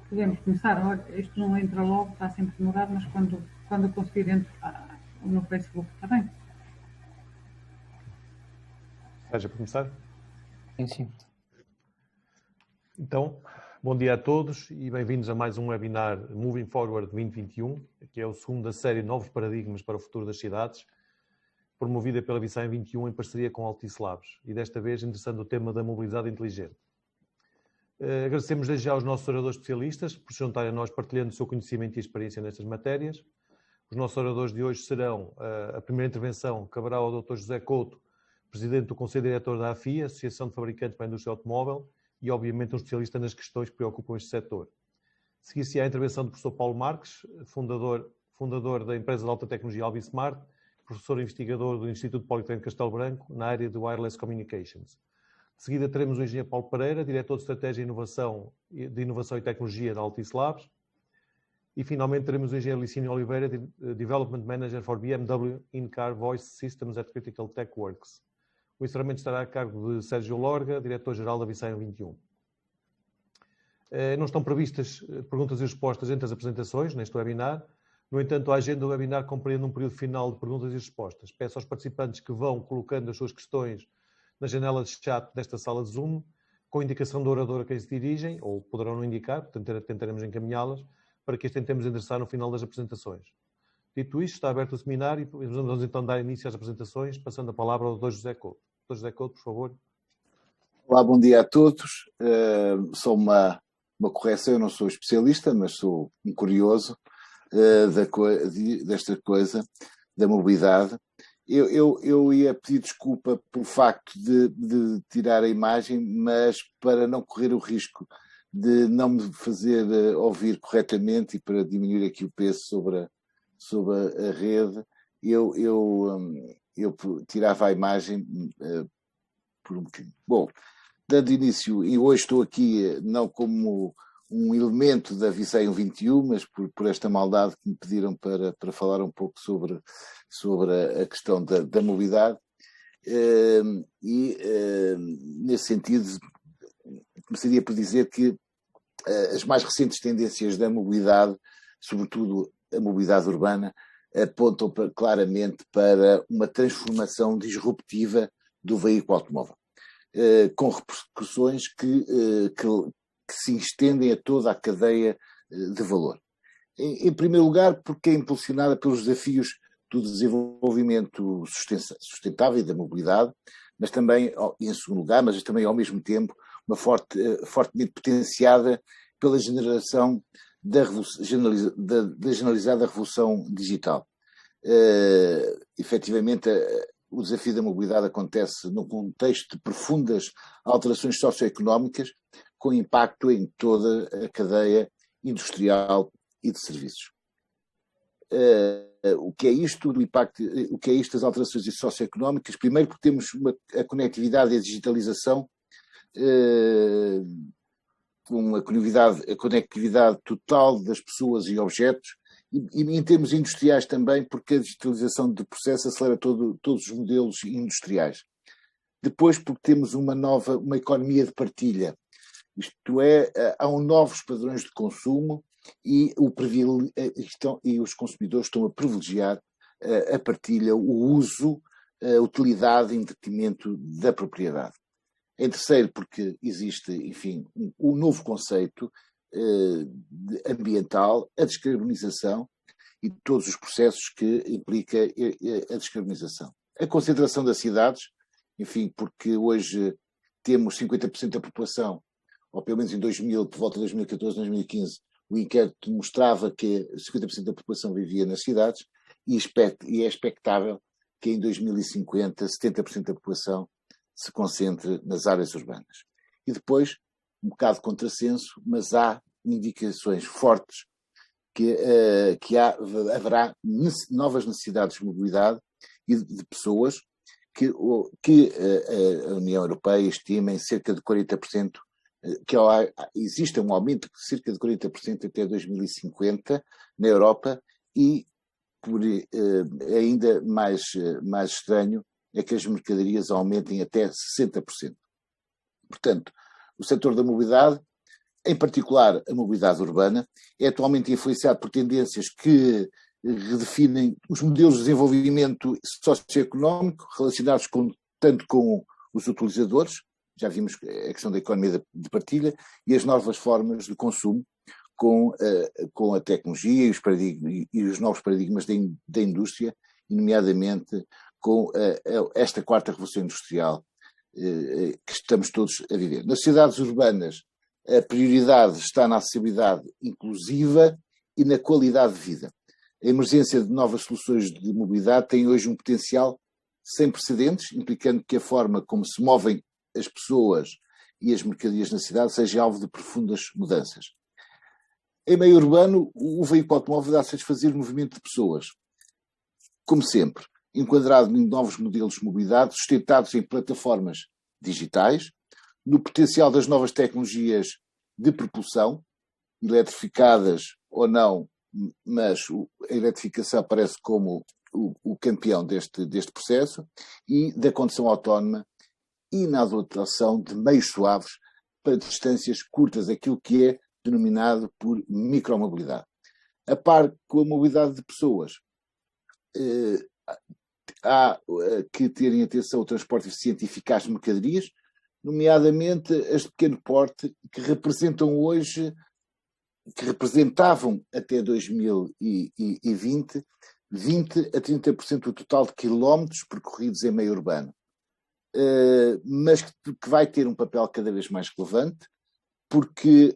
Podemos começar. Olha, isto não entra logo, está sempre demorado, mas quando eu conseguir entrar no Facebook, está bem? Seja para começar? Sim. Então, bom dia a todos e bem-vindos a mais um webinar Moving Forward 2021, que é o segundo da série Novos Paradigmas para o Futuro das Cidades, promovida pela Visaem 21 em parceria com Altice Labs, e desta vez interessando o tema da mobilidade inteligente. Agradecemos desde já aos nossos oradores especialistas por se juntarem a nós partilhando o seu conhecimento e experiência nestas matérias. Os nossos oradores de hoje serão a primeira intervenção, caberá ao Dr. José Couto, Presidente do Conselho Diretor da AFI, Associação de Fabricantes para a Indústria Automóvel, e obviamente um especialista nas questões que preocupam este setor. Seguir-se-á a intervenção do professor Paulo Marques, fundador da empresa de alta tecnologia Albismart, professor investigador do Instituto Politécnico Castelo Branco, na área de Wireless Communications. De seguida teremos o engenheiro Paulo Pereira, diretor de Estratégia de Inovação e Tecnologia da Altice Labs. E finalmente teremos o engenheiro Licínio Oliveira, Development Manager for BMW In-Car Voice Systems at Critical Tech Works. O encerramento estará a cargo de Sérgio Lorga, diretor-geral da Visaem 21. Não estão previstas perguntas e respostas entre as apresentações neste webinar. No entanto, a agenda do webinar compreende um período final de perguntas e respostas. Peço aos participantes que vão colocando as suas questões na janela de chat desta sala de Zoom, com a indicação do orador a quem se dirigem, ou poderão não indicar, portanto tentaremos encaminhá-las, para que as tentemos endereçar no final das apresentações. Dito isto, está aberto o seminário e vamos então dar início às apresentações, passando a palavra ao Dr. José Couto. Dr. José Couto, por favor. Olá, bom dia a todos. Só uma correção, eu não sou especialista, mas sou um curioso desta coisa, da mobilidade. Eu ia pedir desculpa pelo facto de tirar a imagem, mas para não correr o risco de não me fazer ouvir corretamente e para diminuir aqui o peso sobre a rede, eu tirava a imagem por um bocadinho. Bom, dando início, e hoje estou aqui não como um elemento da Visaem 21, mas por esta maldade que me pediram para falar um pouco sobre a questão da mobilidade. Nesse sentido, começaria por dizer que as mais recentes tendências da mobilidade, sobretudo a mobilidade urbana, apontam claramente para uma transformação disruptiva do veículo automóvel, com repercussões que se estendem a toda a cadeia de valor. Em primeiro lugar, porque é impulsionada pelos desafios do desenvolvimento sustentável e da mobilidade, mas também, em segundo lugar, mas também ao mesmo tempo, fortemente potenciada pela geração da generalizada revolução digital. Efetivamente, o desafio da mobilidade acontece num contexto de profundas alterações socioeconómicas, com impacto em toda a cadeia industrial e de serviços. O que é isto do impacto? O que é isto das alterações socioeconómicas? Primeiro, porque temos a conectividade e a digitalização, com a conectividade total das pessoas e objetos, e em termos industriais também, porque a digitalização de processos acelera todos os modelos industriais. Depois, porque temos uma economia de partilha, isto é, há novos padrões de consumo e os consumidores estão a privilegiar a partilha, o uso, a utilidade em detrimento da propriedade. Em terceiro, porque existe, enfim, um novo conceito ambiental, a descarbonização e todos os processos que implica a descarbonização. A concentração das cidades, enfim, porque hoje temos 50% da população, ou pelo menos em 2000, por volta de 2014, 2015, o inquérito mostrava que 50% da população vivia nas cidades e é expectável que em 2050 70% da população se concentre nas áreas urbanas. E depois, um bocado de contrassenso, mas há indicações fortes que haverá novas necessidades de mobilidade e de pessoas que a União Europeia estima em cerca de 40%, que existe um aumento de cerca de 40% até 2050 na Europa e, ainda mais estranho, é que as mercadorias aumentem até 60%. Portanto, o setor da mobilidade em particular a mobilidade urbana, é atualmente influenciado por tendências que redefinem os modelos de desenvolvimento socioeconómico relacionados tanto com os utilizadores, já vimos a questão da economia de partilha, e as novas formas de consumo com a tecnologia e os novos paradigmas da indústria, nomeadamente com esta quarta revolução industrial que estamos todos a viver. Nas cidades urbanas, a prioridade está na acessibilidade inclusiva e na qualidade de vida. A emergência de novas soluções de mobilidade tem hoje um potencial sem precedentes, implicando que a forma como se movem as pessoas e as mercadorias na cidade seja alvo de profundas mudanças. Em meio urbano, o veículo automóvel dá a satisfazer o movimento de pessoas, como sempre, enquadrado em novos modelos de mobilidade sustentados em plataformas digitais, no potencial das novas tecnologias de propulsão, eletrificadas ou não, mas a eletrificação aparece como o campeão deste processo, e da condução autónoma e na adotação de meios suaves para distâncias curtas, aquilo que é denominado por micromobilidade. A par com a mobilidade de pessoas, há que terem atenção ao transporte eficiente e eficaz de mercadorias, nomeadamente as de pequeno porte, que representavam até 2020 20 a 30% do total de quilómetros percorridos em meio urbano, mas que vai ter um papel cada vez mais relevante, porque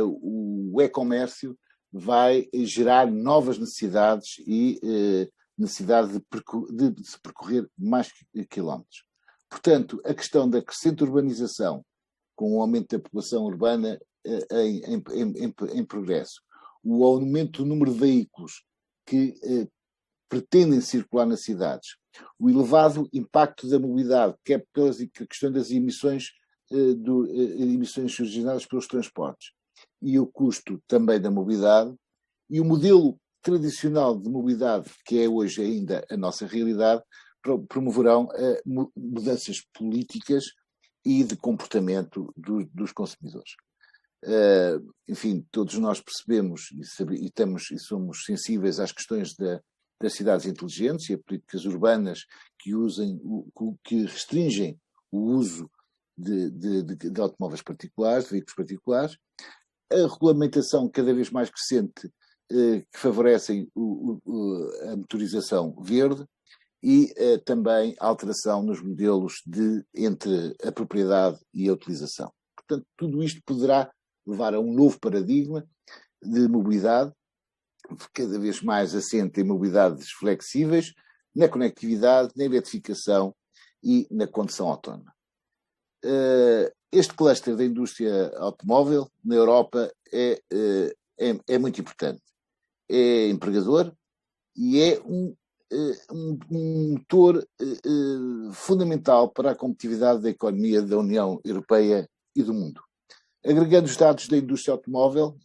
o e-comércio vai gerar novas necessidades e necessidade de se percorrer mais quilómetros. Portanto, a questão da crescente urbanização, com o aumento da população urbana em progresso, o aumento do número de veículos que pretendem circular nas cidades, o elevado impacto da mobilidade, que é pela questão das emissões originadas pelos transportes, e o custo também da mobilidade, e o modelo tradicional de mobilidade, que é hoje ainda a nossa realidade, promoverão mudanças políticas e de comportamento dos consumidores. Enfim, todos nós percebemos e somos sensíveis às questões das cidades inteligentes e a políticas urbanas que restringem o uso de automóveis particulares, de veículos particulares, a regulamentação cada vez mais crescente que favorecem a motorização verde e também a alteração nos modelos entre a propriedade e a utilização. Portanto, tudo isto poderá levar a um novo paradigma de mobilidade, cada vez mais assente em mobilidades flexíveis, na conectividade, na eletrificação e na condução autónoma. Este cluster da indústria automóvel na Europa é muito importante. É empregador e é um motor fundamental para a competitividade da economia da União Europeia e do mundo. Agregando os dados da indústria automóvel,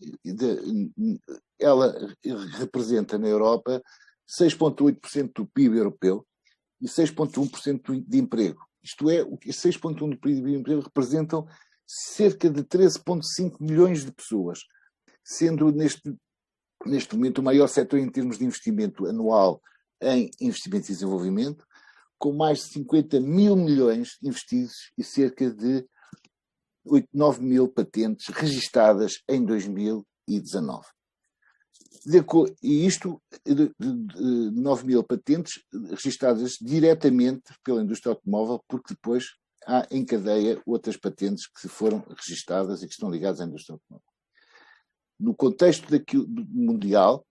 ela representa na Europa 6,8% do PIB europeu e 6,1% de emprego. Isto é, o que 6,1% do PIB de emprego representam cerca de 13,5 milhões de pessoas, sendo neste momento o maior setor em termos de investimento anual em investimento e desenvolvimento, com mais de 50 mil milhões investidos e cerca de 9 mil patentes registadas em 2019. E isto, 9 mil patentes registadas diretamente pela indústria automóvel, porque depois há em cadeia outras patentes que foram registadas e que estão ligadas à indústria automóvel. No contexto mundial,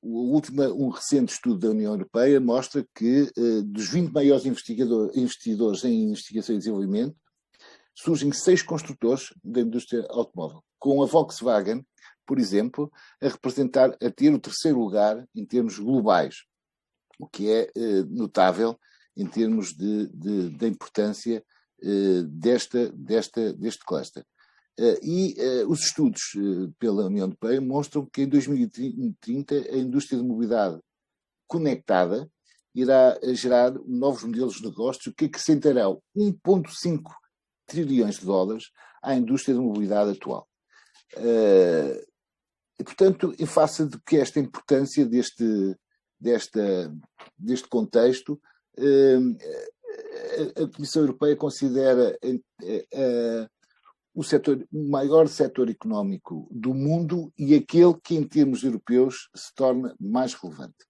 um recente estudo da União Europeia mostra que dos 20 maiores investidores em investigação e desenvolvimento, surgem 6 construtores da indústria automóvel, com a Volkswagen, por exemplo, a ter o terceiro lugar em termos globais, o que é notável em termos da importância deste cluster. Os estudos pela União Europeia mostram que em 2030 a indústria de mobilidade conectada irá gerar novos modelos de negócio que acrescentarão 1,5 trilhões de dólares à indústria da mobilidade atual. E, portanto, em face de que esta importância deste contexto, a Comissão Europeia considera o maior setor económico do mundo e aquele que, em termos europeus, se torna mais relevante.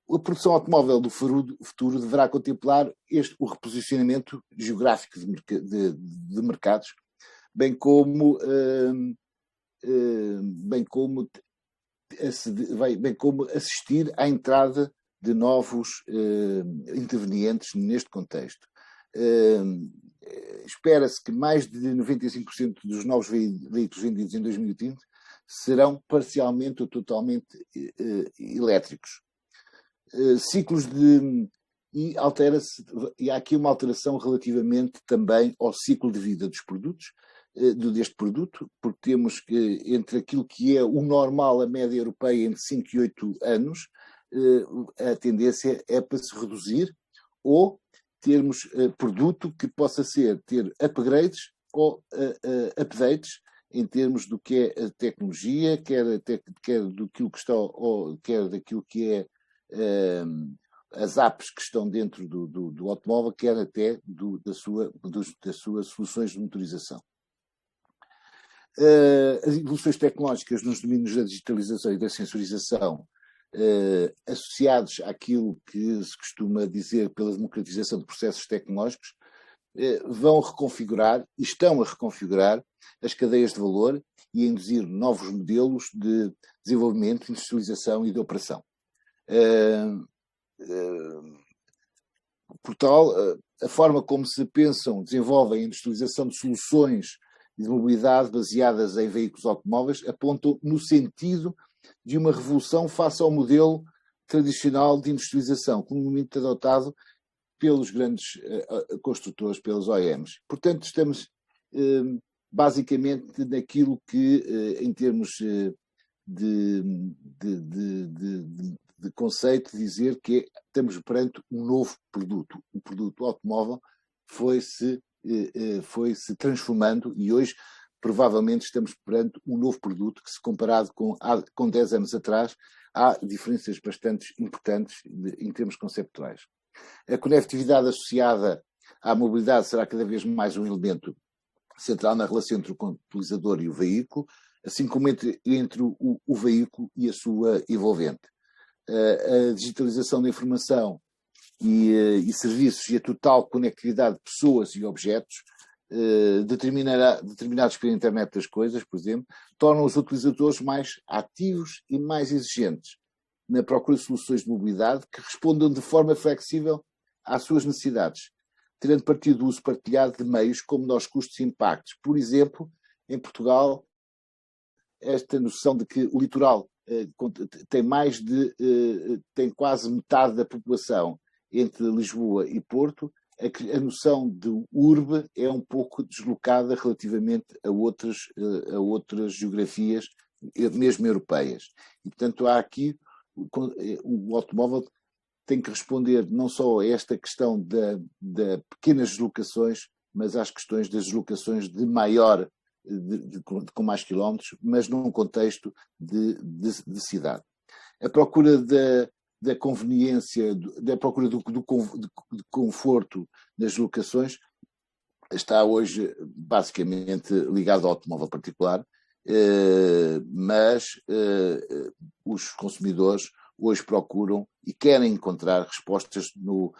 A produção automóvel do futuro deverá contemplar o reposicionamento geográfico de mercados, bem como assistir à entrada de novos intervenientes neste contexto. Espera-se que mais de 95% dos novos veículos vendidos em 2020 serão parcialmente ou totalmente elétricos. E há aqui uma alteração relativamente também ao ciclo de vida dos produtos, deste produto, porque temos que, entre aquilo que é o normal, a média europeia, entre 5 e 8 anos, a tendência é para se reduzir, ou termos produto que possa ter upgrades ou updates em termos do que é a tecnologia, quer daquilo que é as apps que estão dentro do automóvel, quer até das suas soluções de motorização. As evoluções tecnológicas nos domínios da digitalização e da sensorização, associados àquilo que se costuma dizer pela democratização de processos tecnológicos, vão reconfigurar e estão a reconfigurar as cadeias de valor e a induzir novos modelos de desenvolvimento, industrialização e de operação. Por tal, a forma como se desenvolvem a industrialização de soluções de mobilidade baseadas em veículos automóveis apontam no sentido de uma revolução face ao modelo tradicional de industrialização, comumente adotado pelos grandes construtores, pelos OEMs. Portanto, estamos basicamente naquilo que, em termos de conceito, dizer que estamos perante um novo produto. O produto automóvel foi-se transformando e hoje provavelmente estamos perante um novo produto que, se comparado com 10 anos atrás, há diferenças bastante importantes em termos conceptuais. A conectividade associada à mobilidade será cada vez mais um elemento central na relação entre o utilizador e o veículo, assim como entre o veículo e a sua envolvente. A digitalização da informação e serviços e a total conectividade de pessoas e objetos, determinados pela internet das coisas, por exemplo, tornam os utilizadores mais ativos e mais exigentes na procura de soluções de mobilidade que respondam de forma flexível às suas necessidades, tirando partido do uso partilhado de meios com menores custos e impactos. Por exemplo, em Portugal, esta noção de que o litoral tem quase metade da população entre Lisboa e Porto, a noção de urbe é um pouco deslocada relativamente a outras geografias, mesmo europeias. E, portanto, há aqui o automóvel tem que responder não só a esta questão de pequenas deslocações, mas às questões das deslocações com mais quilómetros, mas num contexto de cidade. A procura da conveniência, da procura do conforto nas locações está hoje basicamente ligado ao automóvel particular, mas os consumidores hoje procuram e querem encontrar respostas no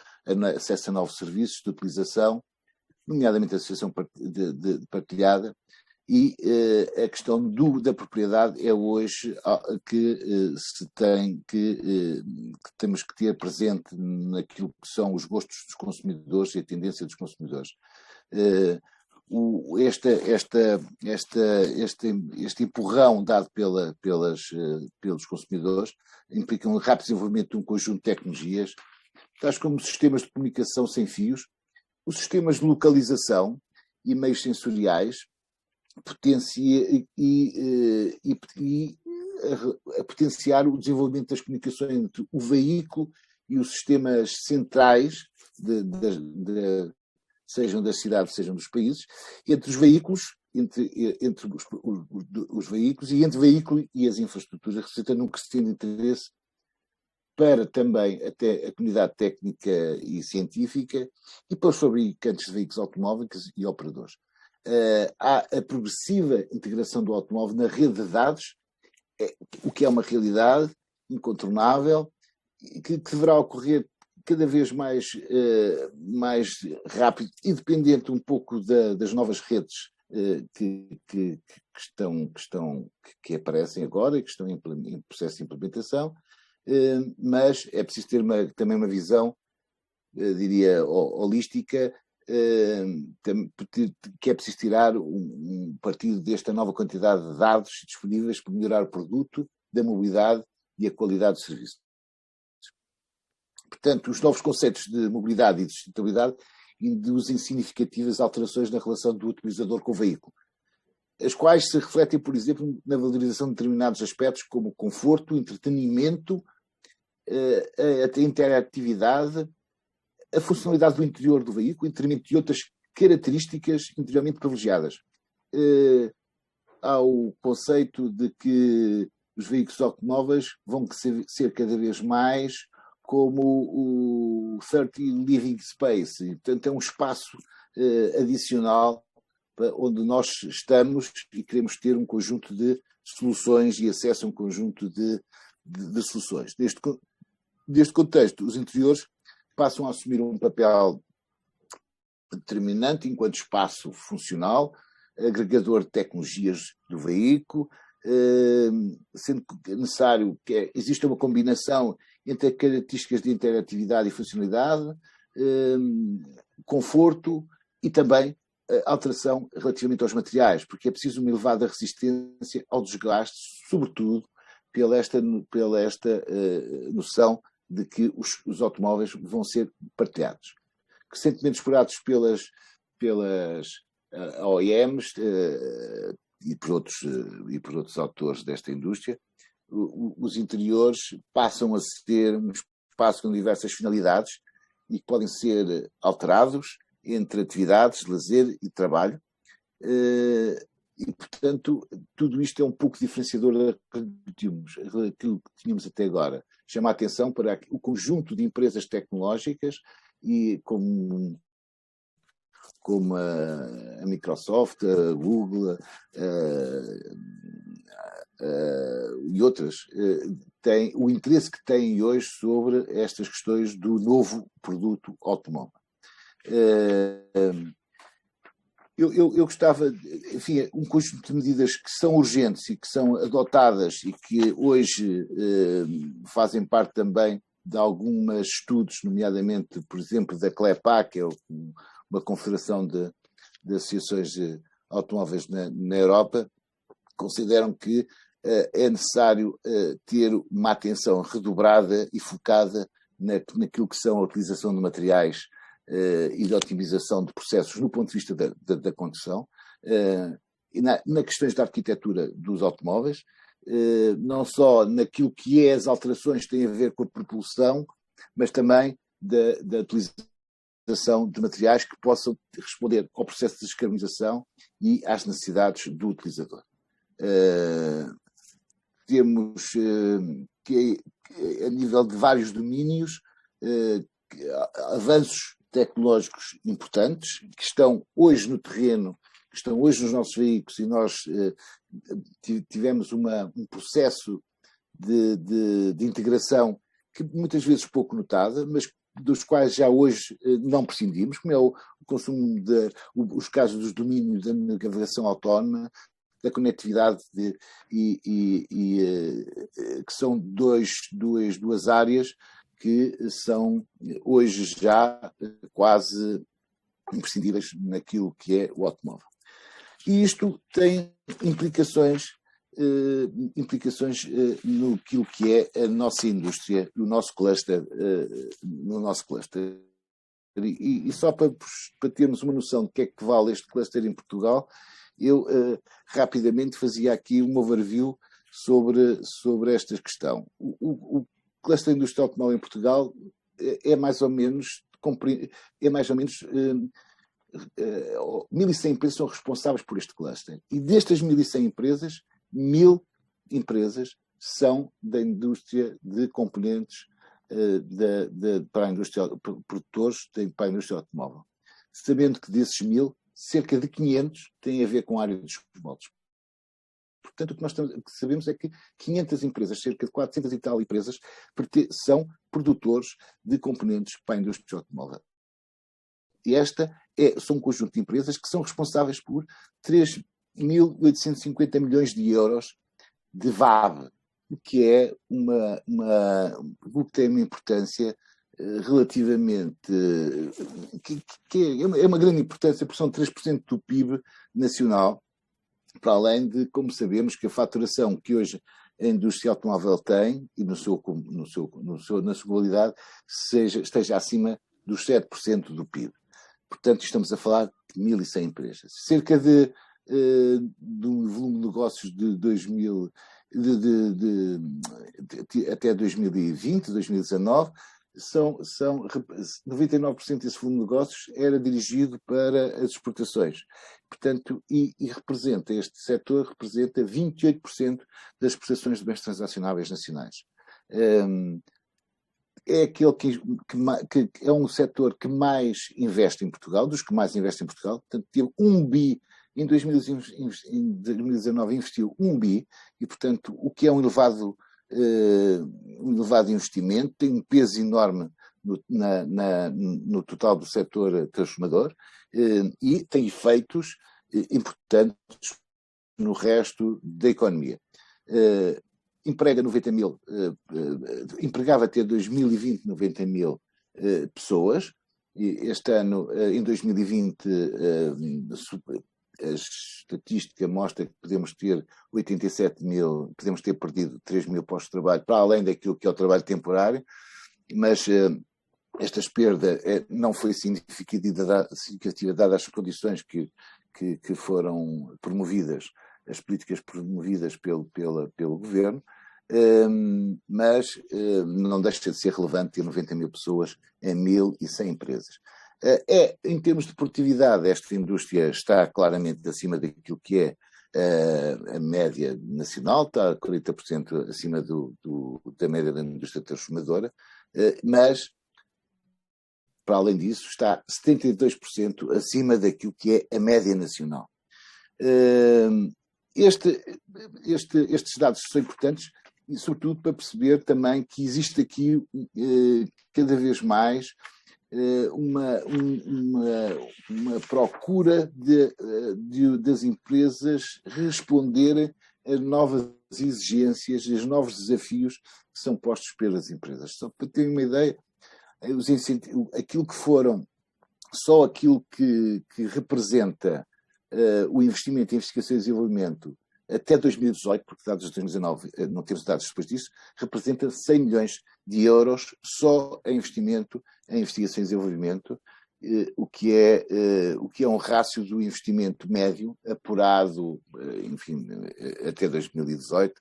acesso a novos serviços de utilização, nomeadamente a associação partilhada, e a questão da propriedade é hoje que temos que ter presente naquilo que são os gostos dos consumidores e a tendência dos consumidores. Este empurrão dado pelos consumidores implica um rápido desenvolvimento de um conjunto de tecnologias, tais como sistemas de comunicação sem fios, os sistemas de localização e meios sensoriais, potência e a potenciar o desenvolvimento das comunicações entre o veículo e os sistemas centrais, sejam das cidades, sejam dos países, entre os veículos, entre os veículos e entre o veículo e as infraestruturas, resultando num crescente interesse para também até a comunidade técnica e científica e para os fabricantes de veículos automóveis e operadores. Há a progressiva integração do automóvel na rede de dados, o que é uma realidade incontornável, que deverá ocorrer cada vez mais rápido, independente um pouco das novas redes que aparecem agora e que estão em processo de implementação, mas é preciso ter também uma visão, diria, holística, que é preciso tirar um partido desta nova quantidade de dados disponíveis para melhorar o produto, da mobilidade e a qualidade do serviço. Portanto, os novos conceitos de mobilidade e de sustentabilidade induzem significativas alterações na relação do utilizador com o veículo, as quais se refletem, por exemplo, na valorização de determinados aspectos como conforto, entretenimento, a interatividade, a funcionalidade do interior do veículo, em detrimento de outras características interiormente privilegiadas. Há o conceito de que os veículos automóveis vão ser cada vez mais como o 30 Living Space, e, portanto, é um espaço adicional onde nós estamos e queremos ter um conjunto de soluções e acesso a um conjunto de soluções. Neste contexto, os interiores passam a assumir um papel determinante enquanto espaço funcional, agregador de tecnologias do veículo, sendo necessário que exista uma combinação entre as características de interatividade e funcionalidade, conforto e também alteração relativamente aos materiais, porque é preciso uma elevada resistência ao desgaste, sobretudo pela esta noção de que os automóveis vão ser partilhados. Recentemente explorados pelas OEMs e por outros autores desta indústria, os interiores passam a ser um espaço com diversas finalidades e que podem ser alterados entre atividades, lazer e trabalho. E, portanto, tudo isto é um pouco diferenciador daquilo que tínhamos até agora. Chama a atenção para o conjunto de empresas tecnológicas e como a Microsoft, a Google e outras, têm o interesse que têm hoje sobre estas questões do novo produto automóvel. Eu gostava, enfim, um conjunto de medidas que são urgentes e que são adotadas e que hoje fazem parte também de alguns estudos, nomeadamente, por exemplo, da CLEPA, que é uma confederação de associações de automóveis na Europa, consideram que é necessário ter uma atenção redobrada e focada naquilo que são a utilização de materiais e de otimização de processos no ponto de vista da condução, e nas questões da arquitetura dos automóveis, não só naquilo que é as alterações que têm a ver com a propulsão, mas também da utilização de materiais que possam responder ao processo de descarbonização e às necessidades do utilizador. Temos que, a nível de vários domínios, avanços tecnológicos importantes que estão hoje no terreno, que estão hoje nos nossos veículos, e nós tivemos um processo de integração que muitas vezes pouco notada, mas dos quais já hoje não prescindimos, como é o consumo os casos dos domínios da navegação autónoma, da conectividade que são duas áreas que são hoje já quase imprescindíveis naquilo que é o automóvel. E isto tem implicações no que é a nossa indústria, o nosso cluster, E só para termos uma noção de que é que vale este cluster em Portugal, eu rapidamente fazia aqui um overview sobre esta questão. O cluster industrial automóvel em Portugal é mais ou menos 1.100 empresas são responsáveis por este cluster. E destas 1.100 empresas, 1.000 empresas são da indústria de componentes para a indústria, produtores para a indústria automóvel. Sabendo que desses 1.000, cerca de 500 têm a ver com a área dos moldes. Portanto, o que nós sabemos é que 500 empresas, cerca de 400 e tal empresas, são produtores de componentes para a indústria automóvel. E são um conjunto de empresas que são responsáveis por 3.850 milhões de euros de VAB, o que é o que tem uma importância relativamente... é uma grande importância, porque são 3% do PIB nacional, para além de, como sabemos, que a faturação que hoje a indústria automóvel tem, e na sua globalidade, esteja acima dos 7% do PIB. Portanto, estamos a falar de 1.100 empresas. Cerca do volume de negócios de 2000, até 2020, 2019, 99% desse volume de negócios era dirigido para as exportações. Portanto, este setor representa 28% das prestações de bens transacionáveis nacionais. É aquele que é um setor que mais investe em Portugal, dos que mais investem em Portugal. Portanto, teve 1 bi, em 2019 investiu 1 bi, e, portanto, o que é um elevado investimento, tem um peso enorme no total do setor transformador, e tem efeitos importantes no resto da economia. Emprega 90 mil, empregava até 2020 90 mil pessoas, e este ano, em 2020, a estatística mostra que podemos ter 87 mil, podemos ter perdido 3 mil postos de trabalho, para além daquilo que é o trabalho temporário, mas esta perda não foi significativa dadas as condições que foram promovidas, as políticas promovidas pelo governo, mas não deixa de ser relevante ter 90 mil pessoas em 1.100 empresas. Em termos de produtividade, esta indústria está claramente acima daquilo que é a média nacional, está 40% acima da média da indústria transformadora, mas, para além disso, está 72% acima daquilo que é a média nacional. Estes dados são importantes, e sobretudo para perceber também que existe aqui cada vez mais uma procura das empresas responderem a novas exigências e aos novos desafios que são postos pelas empresas. Só para terem uma ideia, aquilo que representa o investimento em investigação e desenvolvimento até 2018, porque dados de 2019 não temos dados depois disso, representa 100 milhões de euros só em investimento em investigação e desenvolvimento, o que é um rácio do investimento médio apurado, enfim, até 2018,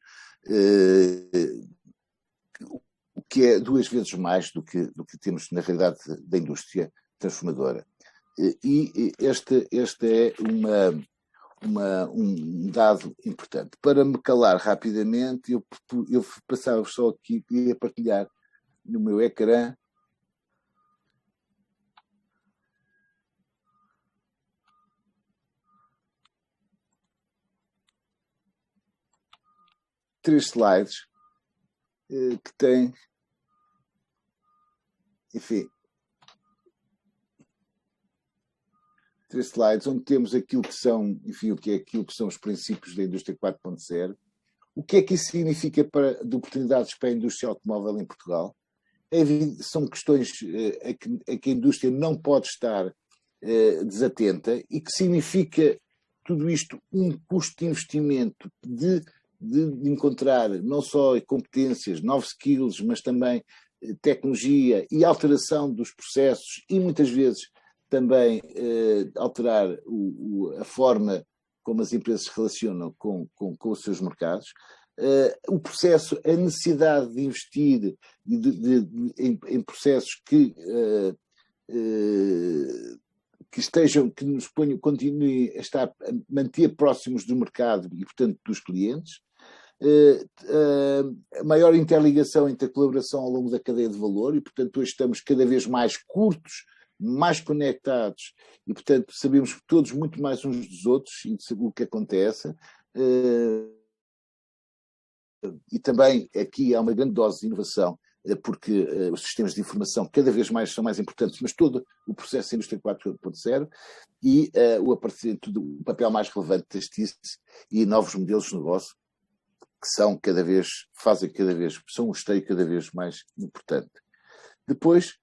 o que é 2 vezes mais do que temos na realidade da indústria transformadora. E este é um dado importante. Para me calar rapidamente, eu passava só aqui, ia partilhar no meu ecrã três slides que têm, enfim, 3 slides onde temos aquilo que são, enfim, aquilo que são os princípios da indústria 4.0. O que é que isso significa de oportunidades para a indústria automóvel em Portugal? São questões a que a indústria não pode estar desatenta, e que significa tudo isto um custo de investimento de encontrar não só competências, novos skills, mas também tecnologia e alteração dos processos, e muitas vezes também alterar a forma como as empresas se relacionam com os seus mercados. o processo, a necessidade de investir em processos que nos ponham, continuem a manter próximos do mercado e, portanto, dos clientes. A maior interligação entre a colaboração ao longo da cadeia de valor e, portanto, hoje estamos cada vez mais curtos, mais conectados e, portanto, sabemos todos muito mais uns dos outros e o que acontece. E também aqui há uma grande dose de inovação, porque os sistemas de informação cada vez mais são mais importantes, mas todo o processo da indústria 4.0 e o aparecimento do papel mais relevante das TICs e novos modelos de negócio que são são um esteio cada vez mais importante. Depois,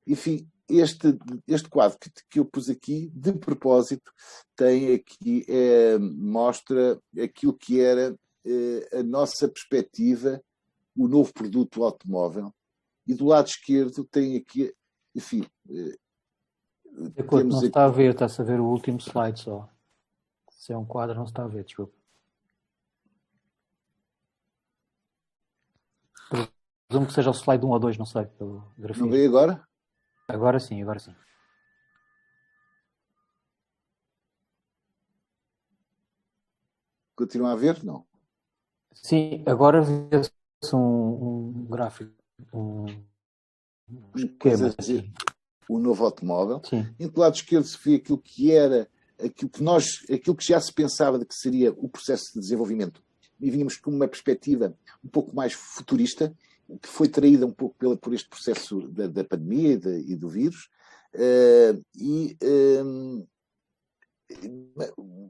enfim, este quadro que eu pus aqui, de propósito, tem aqui, mostra aquilo que era a nossa perspectiva, o novo produto automóvel, e do lado esquerdo tem aqui, enfim... Não se está a ver, está-se a ver o último slide só. Se é um quadro, não se está a ver, desculpa. Presumo que seja o slide 1 ou 2, não sei, pelo grafismo. Não veio agora? Agora sim, agora sim. Continua a ver? Não. Sim, agora vê-se um gráfico, um esquema. Assim. O novo automóvel. Sim. E do lado esquerdo se vê aquilo que já se pensava de que seria o processo de desenvolvimento. E vínhamos com uma perspectiva um pouco mais futurista, que foi traída um pouco por este processo da pandemia e do vírus.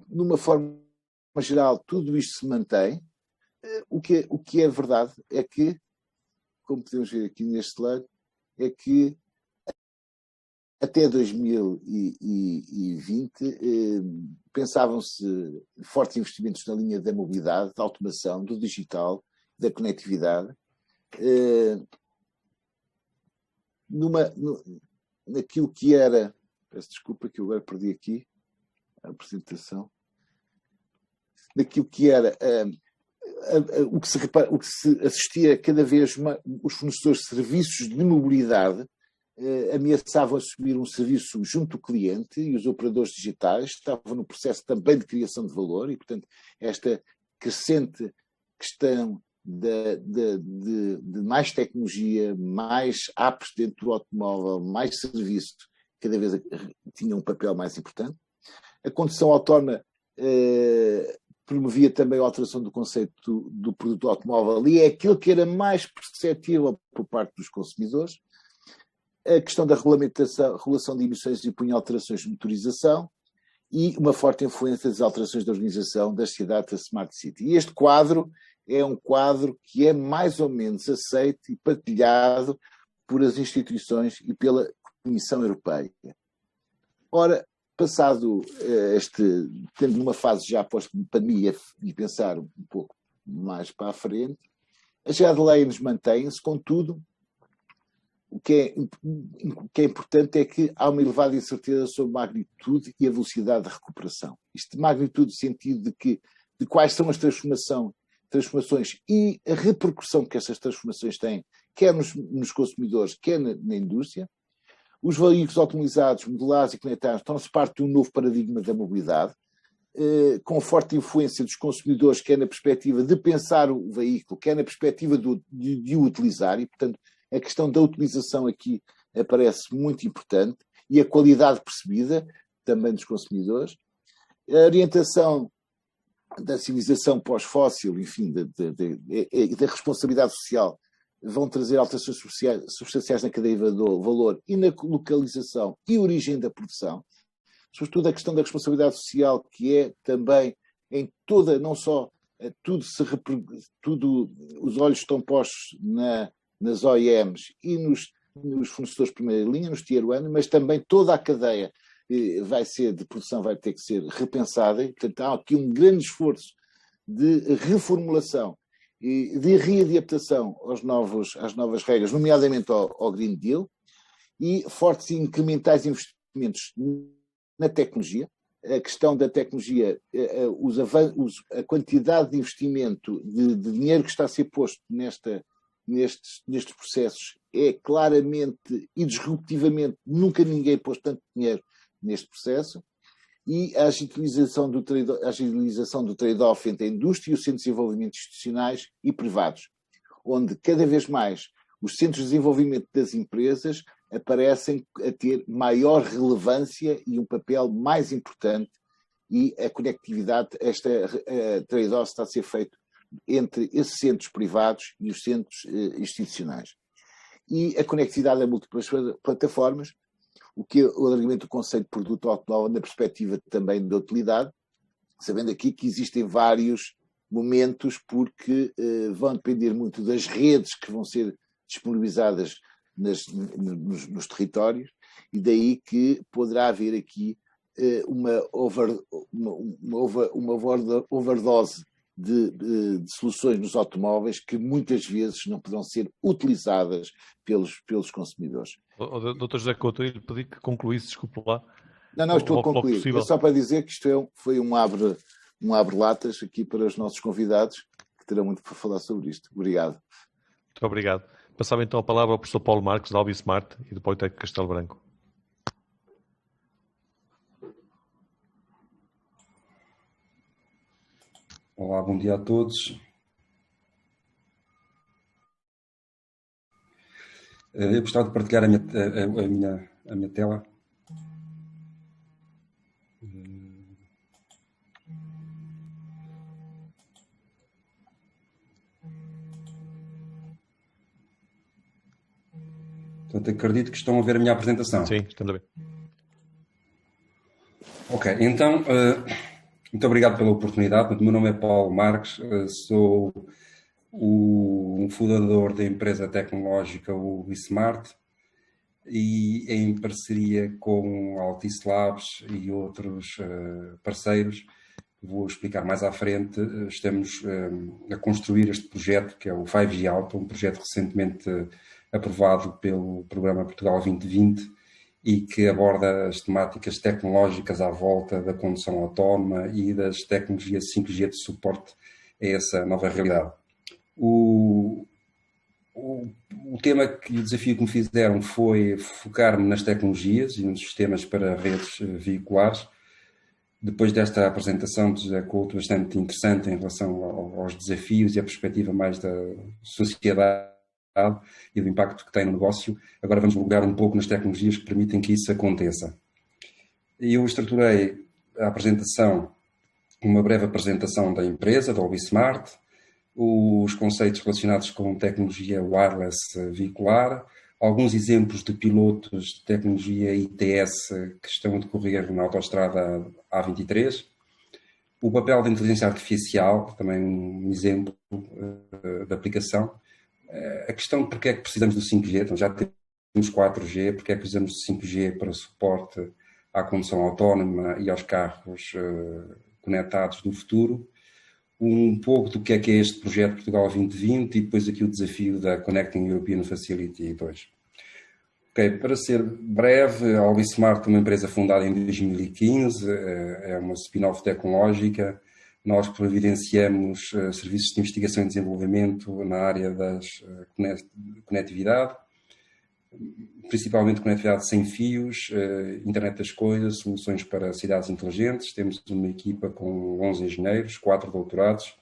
Numa forma geral, tudo isto se mantém. O que é verdade é que, como podemos ver aqui neste slide, é que até 2020 pensavam-se fortes investimentos na linha da mobilidade, da automação, do digital, da conectividade, naquilo que era... Peço desculpa que eu agora perdi aqui a apresentação. Naquilo que era... o que se assistia cada vez mais, os fornecedores de serviços de mobilidade ameaçavam assumir um serviço junto ao cliente e os operadores digitais estavam no processo também de criação de valor e, portanto, esta crescente questão de mais tecnologia, mais apps dentro do automóvel, mais serviço, cada vez tinha um papel mais importante. A condução autónoma promovia também a alteração do conceito do produto automóvel e é aquilo que era mais perceptível por parte dos consumidores. A questão da regulação de emissões e punha alterações de motorização e uma forte influência das alterações da organização das cidades da Smart City. E este quadro é um quadro que é mais ou menos aceito e partilhado por as instituições e pela Comissão Europeia. Ora, passado tendo numa fase já pós-pandemia e pensar um pouco mais para a frente, as guidelines mantêm-se, contudo, o que é importante é que há uma elevada incerteza sobre a magnitude e a velocidade de recuperação. Isto de magnitude no sentido de quais são as transformações e a repercussão que essas transformações têm, quer nos consumidores, quer na indústria. Os veículos automatizados, modulares e conectados tornam-se parte de um novo paradigma da mobilidade, com forte influência dos consumidores, quer na perspectiva de pensar o veículo, quer na perspectiva de o utilizar, e, portanto, a questão da utilização aqui aparece muito importante, e a qualidade percebida também dos consumidores. A orientação da civilização pós-fóssil, enfim, da responsabilidade social, vão trazer alterações substanciais na cadeia de valor e na localização e origem da produção. Sobretudo a questão da responsabilidade social, que é também em toda, não só os olhos estão postos nas OEMs e nos fornecedores de primeira linha, nos Tier 1, mas também toda a cadeia de produção vai ter que ser repensada. E, portanto, há aqui um grande esforço de reformulação e de readaptação às novas regras, nomeadamente ao Green Deal, e fortes e incrementais investimentos na tecnologia, a questão da tecnologia, a quantidade de investimento, de dinheiro que está a ser posto nestes processos é claramente e disruptivamente, nunca ninguém pôs tanto dinheiro neste processo, e a agilização do trade-off entre a indústria e os centros de desenvolvimento institucionais e privados, onde cada vez mais os centros de desenvolvimento das empresas aparecem a ter maior relevância e um papel mais importante, e a conectividade, esta trade-off está a ser feito entre esses centros privados e os centros institucionais. E a conectividade a múltiplas plataformas, o que é o alargamento do conceito de produto automóvel na perspectiva também da utilidade, sabendo aqui que existem vários momentos, porque vão depender muito das redes que vão ser disponibilizadas nos territórios, e daí que poderá haver aqui uma overdose de soluções nos automóveis que muitas vezes não poderão ser utilizadas pelos consumidores. Dr. José Couto, eu lhe pedi que concluísse, desculpe lá. Não, estou a concluir. É só para dizer que isto foi um abre-latas aqui para os nossos convidados, que terão muito para falar sobre isto. Obrigado. Muito obrigado. Passava então a palavra ao professor Paulo Marques, da Albismart e do Politécnico Castelo Branco. Olá, bom dia a todos. Eu gostava de partilhar a minha tela. Portanto, acredito que estão a ver a minha apresentação. Sim, estamos a ver. Ok, então, muito obrigado pela oportunidade. O meu nome é Paulo Marques, sou um fundador da empresa tecnológica Albismart, e em parceria com a Altice Labs e outros parceiros, vou explicar mais à frente, estamos a construir este projeto que é o 5G Auto, um projeto recentemente aprovado pelo Programa Portugal 2020 e que aborda as temáticas tecnológicas à volta da condução autónoma e das tecnologias 5G de suporte a essa nova realidade. O tema e o desafio que me fizeram foi focar-me nas tecnologias e nos sistemas para redes veiculares. Depois desta apresentação de José Couto, bastante interessante em relação aos desafios e a perspectiva mais da sociedade e do impacto que tem no negócio, agora vamos mergulhar um pouco nas tecnologias que permitem que isso aconteça. Eu estruturei a apresentação, uma breve apresentação da empresa, da Albismart, os conceitos relacionados com tecnologia wireless veicular, alguns exemplos de pilotos de tecnologia ITS que estão a decorrer na autoestrada A23, o papel da inteligência artificial, também um exemplo de aplicação, a questão de porque é que precisamos do 5G, então já temos 4G, porque é que precisamos do 5G para suporte à condução autónoma e aos carros conectados do futuro, um pouco do que é este projeto Portugal 2020 e depois aqui o desafio da Connecting European Facility 2. Ok, para ser breve, a Albismart é uma empresa fundada em 2015, é uma spin-off tecnológica. Nós providenciamos serviços de investigação e desenvolvimento na área da conectividade, principalmente conectividade sem fios, internet das coisas, soluções para cidades inteligentes. Temos uma equipa com 11 engenheiros, 4 doutorados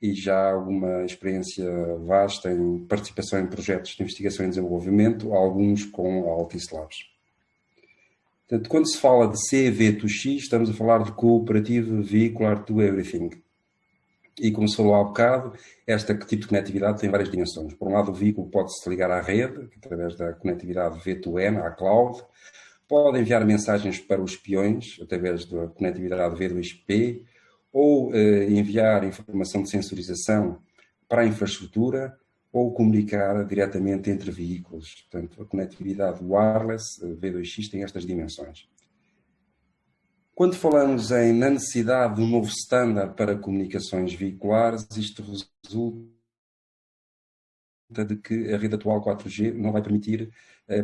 e já alguma experiência vasta em participação em projetos de investigação e desenvolvimento, alguns com a Altice Labs. Portanto, quando se fala de CV2X, estamos a falar de Cooperative Vehicular to Everything. E como se falou há bocado, este tipo de conectividade tem várias dimensões. Por um lado, o veículo pode-se ligar à rede, através da conectividade V2N, à cloud. Pode enviar mensagens para os peões, através da conectividade V2P, ou enviar informação de sensorização para a infraestrutura, ou comunicar diretamente entre veículos. Portanto, a conectividade wireless V2X tem estas dimensões. Quando falamos na necessidade de um novo standard para comunicações veiculares, isto resulta de que a rede atual 4G não vai permitir,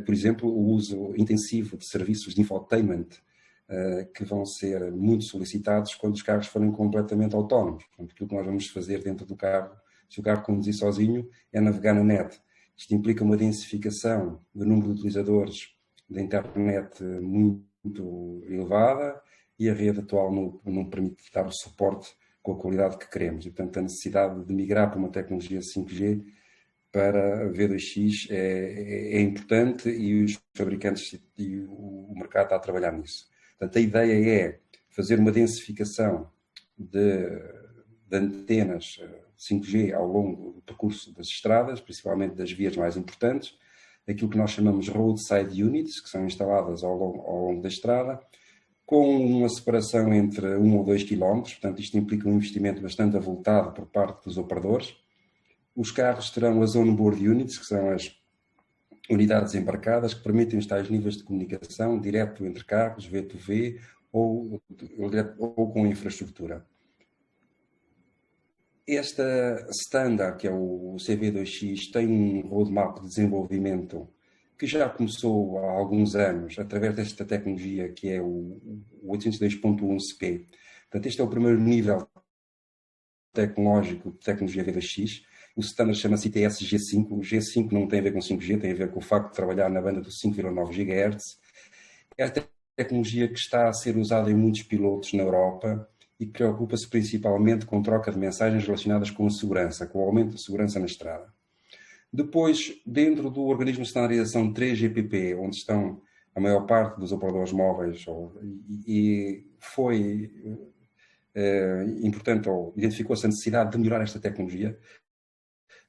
por exemplo, o uso intensivo de serviços de infotainment que vão ser muito solicitados quando os carros forem completamente autónomos. Portanto, aquilo que nós vamos fazer dentro do carro, se o carro conduzir sozinho, é navegar na net. Isto implica uma densificação do número de utilizadores da internet muito elevada e a rede atual não permite dar o suporte com a qualidade que queremos. E, portanto, a necessidade de migrar para uma tecnologia 5G para V2X é importante e os fabricantes e o mercado está a trabalhar nisso. Portanto, a ideia é fazer uma densificação de antenas 5G ao longo do percurso das estradas, principalmente das vias mais importantes, aquilo que nós chamamos roadside units, que são instaladas ao longo da estrada, com uma separação entre 1 ou 2 km, portanto isto implica um investimento bastante avultado por parte dos operadores. Os carros terão as on-board units, que são as unidades embarcadas, que permitem os tais níveis de comunicação direto entre carros, V2V, ou com infraestrutura. Esta standard, que é o CV2X, tem um roadmap de desenvolvimento que já começou há alguns anos, através desta tecnologia que é o 802.11p. Portanto, este é o primeiro nível tecnológico de tecnologia V2X. O standard chama-se ITS G5. O G5 não tem a ver com 5G, tem a ver com o facto de trabalhar na banda dos 5,9 GHz. É a tecnologia que está a ser usada em muitos pilotos na Europa e que preocupa-se principalmente com troca de mensagens relacionadas com a segurança, com o aumento da segurança na estrada. Depois, dentro do organismo de standardização 3GPP, onde estão a maior parte dos operadores móveis, e foi importante, ou identificou-se a necessidade de melhorar esta tecnologia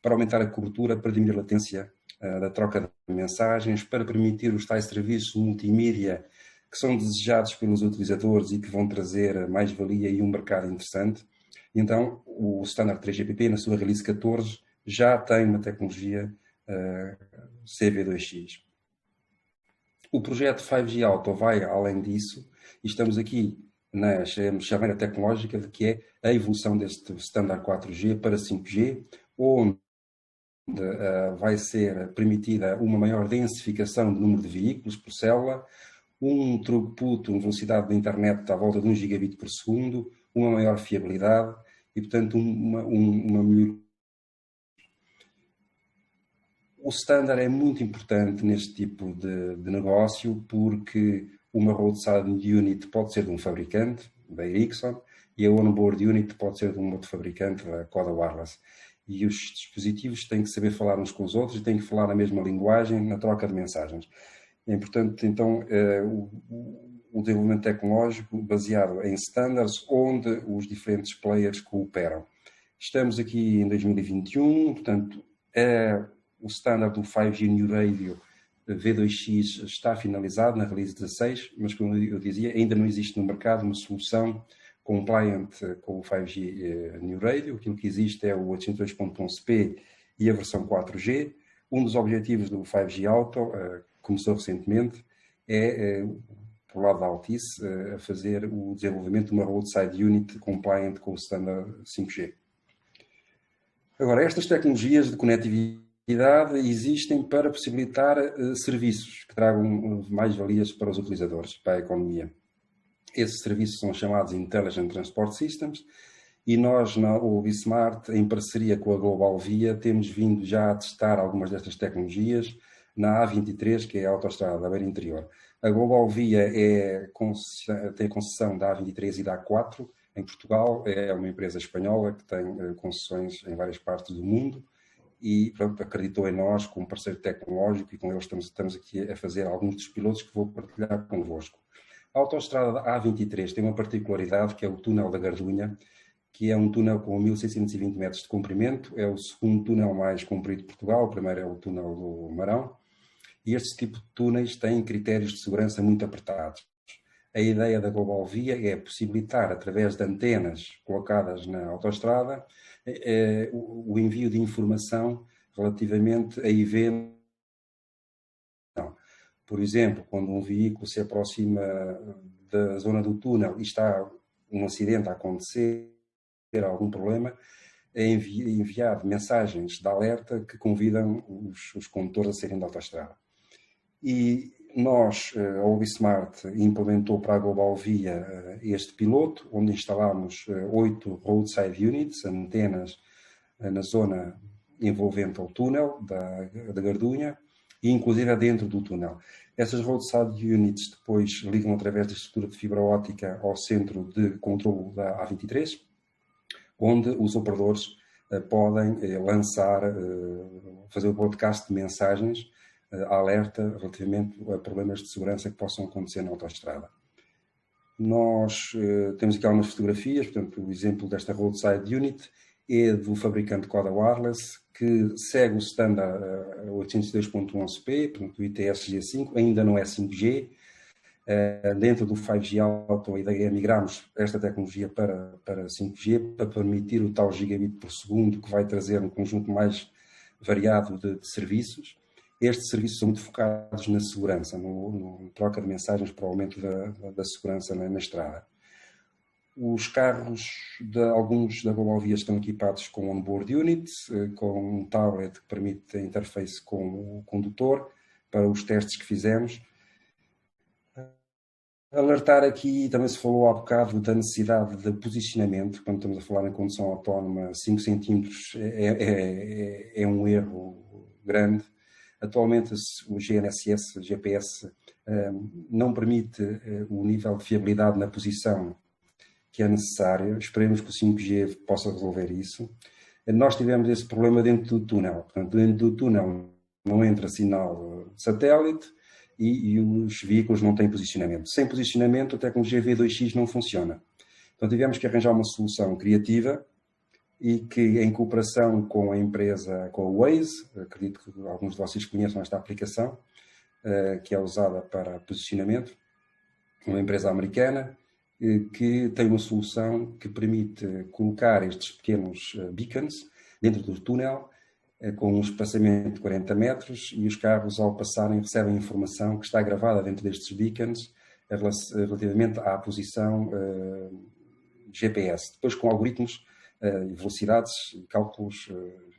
para aumentar a cobertura, para diminuir a latência da troca de mensagens, para permitir os tais serviços multimídia que são desejados pelos utilizadores e que vão trazer mais-valia e um mercado interessante. Então, o Standard 3GPP, na sua release 14, já tem uma tecnologia CV2X. O projeto 5G Auto vai além disso, e estamos aqui na chaveira tecnológica de que é a evolução deste Standard 4G para 5G, onde vai ser permitida uma maior densificação do número de veículos por célula, um throughput, uma velocidade da internet à volta de 1 gigabit por segundo, uma maior fiabilidade e, portanto, uma melhoria. O standard é muito importante neste tipo de negócio porque uma roadside unit pode ser de um fabricante, da Ericsson, e a onboard unit pode ser de um outro fabricante, da Coda Wireless. E os dispositivos têm que saber falar uns com os outros e têm que falar a mesma linguagem na troca de mensagens. É importante, então, o desenvolvimento tecnológico baseado em standards onde os diferentes players cooperam. Estamos aqui em 2021, portanto, o standard do 5G New Radio V2X está finalizado na release 16, mas, como eu dizia, ainda não existe no mercado uma solução compliant com o 5G New Radio. Aquilo que existe é o 802.11p e a versão 4G. Um dos objetivos do 5G Auto, começou recentemente, por lado da Altice, a fazer o desenvolvimento de uma roadside unit compliant com o standard 5G. Agora, estas tecnologias de conectividade existem para possibilitar serviços que tragam mais-valias para os utilizadores, para a economia. Esses serviços são chamados Intelligent Transport Systems e nós, na Ubismart, em parceria com a Global Via, temos vindo já a testar algumas destas tecnologias na A23, que é a autoestrada da Beira Interior. A Global Via tem a concessão da A23 e da A4 em Portugal, é uma empresa espanhola que tem concessões em várias partes do mundo e, pronto, acreditou em nós como parceiro tecnológico e com eles estamos aqui a fazer alguns dos pilotos que vou partilhar convosco. A autoestrada A23 tem uma particularidade que é o túnel da Gardunha, que é um túnel com 1.620 metros de comprimento, é o segundo túnel mais comprido de Portugal, o primeiro é o túnel do Marão, e este tipo de túneis têm critérios de segurança muito apertados. A ideia da Global Via é possibilitar, através de antenas colocadas na autoestrada, o envio de informação relativamente a eventos. Por exemplo, quando um veículo se aproxima da zona do túnel e está um acidente a acontecer, algum problema, é enviado mensagens de alerta que convidam os condutores a saírem da autoestrada. E nós, a Obismart, implementou para a Global Via este piloto, onde instalámos 8 roadside units, antenas na zona envolvente ao túnel da Gardunha e inclusive dentro do túnel. Essas roadside units depois ligam através da estrutura de fibra óptica ao centro de controlo da A23, onde os operadores podem lançar, fazer o broadcast de mensagens, alerta relativamente a problemas de segurança que possam acontecer na autoestrada. Nós temos aqui algumas fotografias, portanto, o exemplo desta roadside unit é do fabricante Coda Wireless, que segue o standard 802.11p, portanto, o ITS G5, ainda não é 5G. Dentro do 5G Auto, a ideia é migrarmos esta tecnologia para 5G, para permitir o tal gigabit por segundo, que vai trazer um conjunto mais variado de serviços. Estes serviços são muito focados na segurança, no troca de mensagens para o aumento da segurança na estrada. Os carros, alguns da Global Via estão equipados com onboard units, com um tablet que permite a interface com o condutor para os testes que fizemos. Alertar aqui, também se falou há bocado da necessidade de posicionamento, quando estamos a falar em condução autónoma, 5 centímetros é um erro grande. Atualmente o GNSS, o GPS, não permite o nível de fiabilidade na posição que é necessário. Esperemos que o 5G possa resolver isso. Nós tivemos esse problema dentro do túnel. Portanto, dentro do túnel não entra sinal de satélite e os veículos não têm posicionamento. Sem posicionamento, a tecnologia V2X não funciona. Então tivemos que arranjar uma solução criativa e que, em cooperação com a empresa, com a Waze, acredito que alguns de vocês conheçam esta aplicação, que é usada para posicionamento, uma empresa americana, que tem uma solução que permite colocar estes pequenos beacons dentro do túnel, com um espaçamento de 40 metros, e os carros, ao passarem, recebem informação que está gravada dentro destes beacons relativamente à posição GPS. Depois, com algoritmos, velocidades e cálculos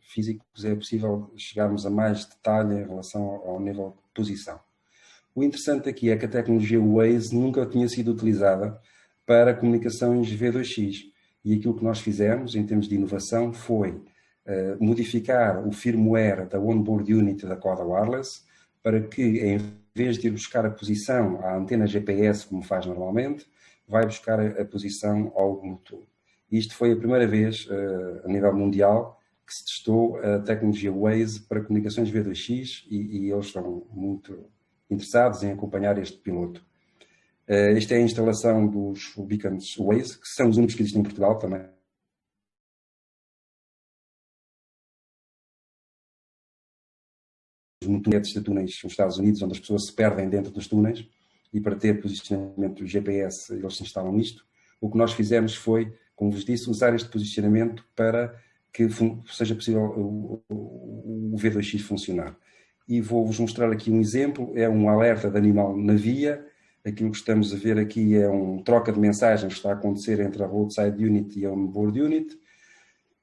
físicos, é possível chegarmos a mais detalhe em relação ao nível de posição. O interessante aqui é que a tecnologia Waze nunca tinha sido utilizada para comunicações V2X. E aquilo que nós fizemos, em termos de inovação, foi modificar o firmware da onboard unit da Coda Wireless para que, em vez de ir buscar a posição à antena GPS, como faz normalmente, vai buscar a posição ao Bluetooth. Isto foi a primeira vez, a nível mundial, que se testou a tecnologia Waze para comunicações V2X e eles estão muito interessados em acompanhar este piloto. Esta é a instalação dos beacons Waze, que são os únicos que existem em Portugal também. Netos de túneis nos Estados Unidos, onde as pessoas se perdem dentro dos túneis, e para ter posicionamento GPS eles se instalam nisto. O que nós fizemos foi, como vos disse, usar este posicionamento para que seja possível o V2X funcionar. E vou-vos mostrar aqui um exemplo, é um alerta de animal na via. Aquilo que estamos a ver aqui é uma troca de mensagens que está a acontecer entre a roadside unit e a onboard unit.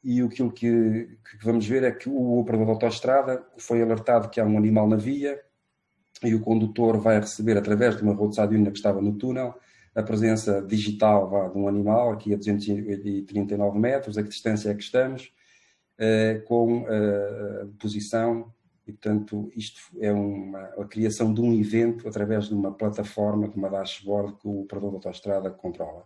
E aquilo que vamos ver é que o operador da autoestrada foi alertado que há um animal na via e o condutor vai receber, através de uma roadside unit que estava no túnel, a presença digital de um animal, aqui a 239 metros, a que distância é que estamos, com a posição. E, portanto, isto é a criação de um evento através de uma plataforma, de uma dashboard que o operador da autoestrada controla.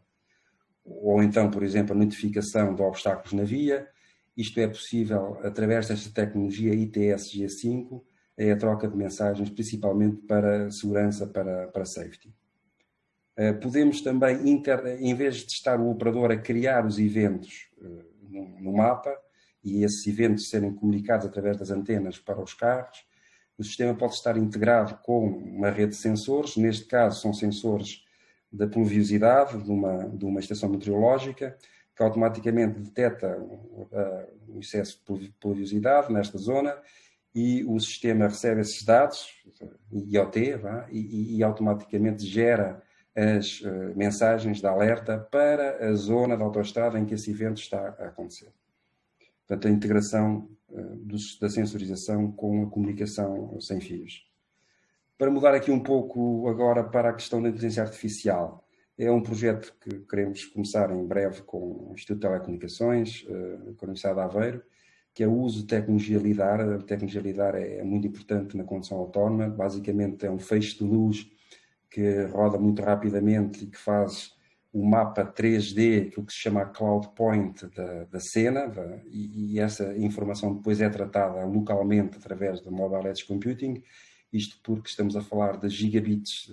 Ou então, por exemplo, a notificação de obstáculos na via. Isto é possível através desta tecnologia ITS G5, é a troca de mensagens, principalmente para segurança, para safety. Podemos também, em vez de estar o operador a criar os eventos no mapa, e esses eventos serem comunicados através das antenas para os carros, o sistema pode estar integrado com uma rede de sensores. Neste caso, são sensores da pluviosidade de uma estação meteorológica, que automaticamente detecta o excesso de pluviosidade nesta zona, e o sistema recebe esses dados, IoT, e automaticamente gera as mensagens de alerta para a zona da autoestrada em que esse evento está a acontecer. Portanto, a integração da sensorização com a comunicação sem fios. Para mudar aqui um pouco agora para a questão da inteligência artificial, é um projeto que queremos começar em breve com o Instituto de Telecomunicações, com a Universidade de Aveiro, que é o uso de tecnologia LIDAR. A tecnologia LIDAR é muito importante na condução autónoma. Basicamente é um feixe de luz que roda muito rapidamente e que faz o mapa 3D, aquilo que se chama a cloud point da cena, e essa informação depois é tratada localmente através do Mobile Edge Computing, isto porque estamos a falar de gigabytes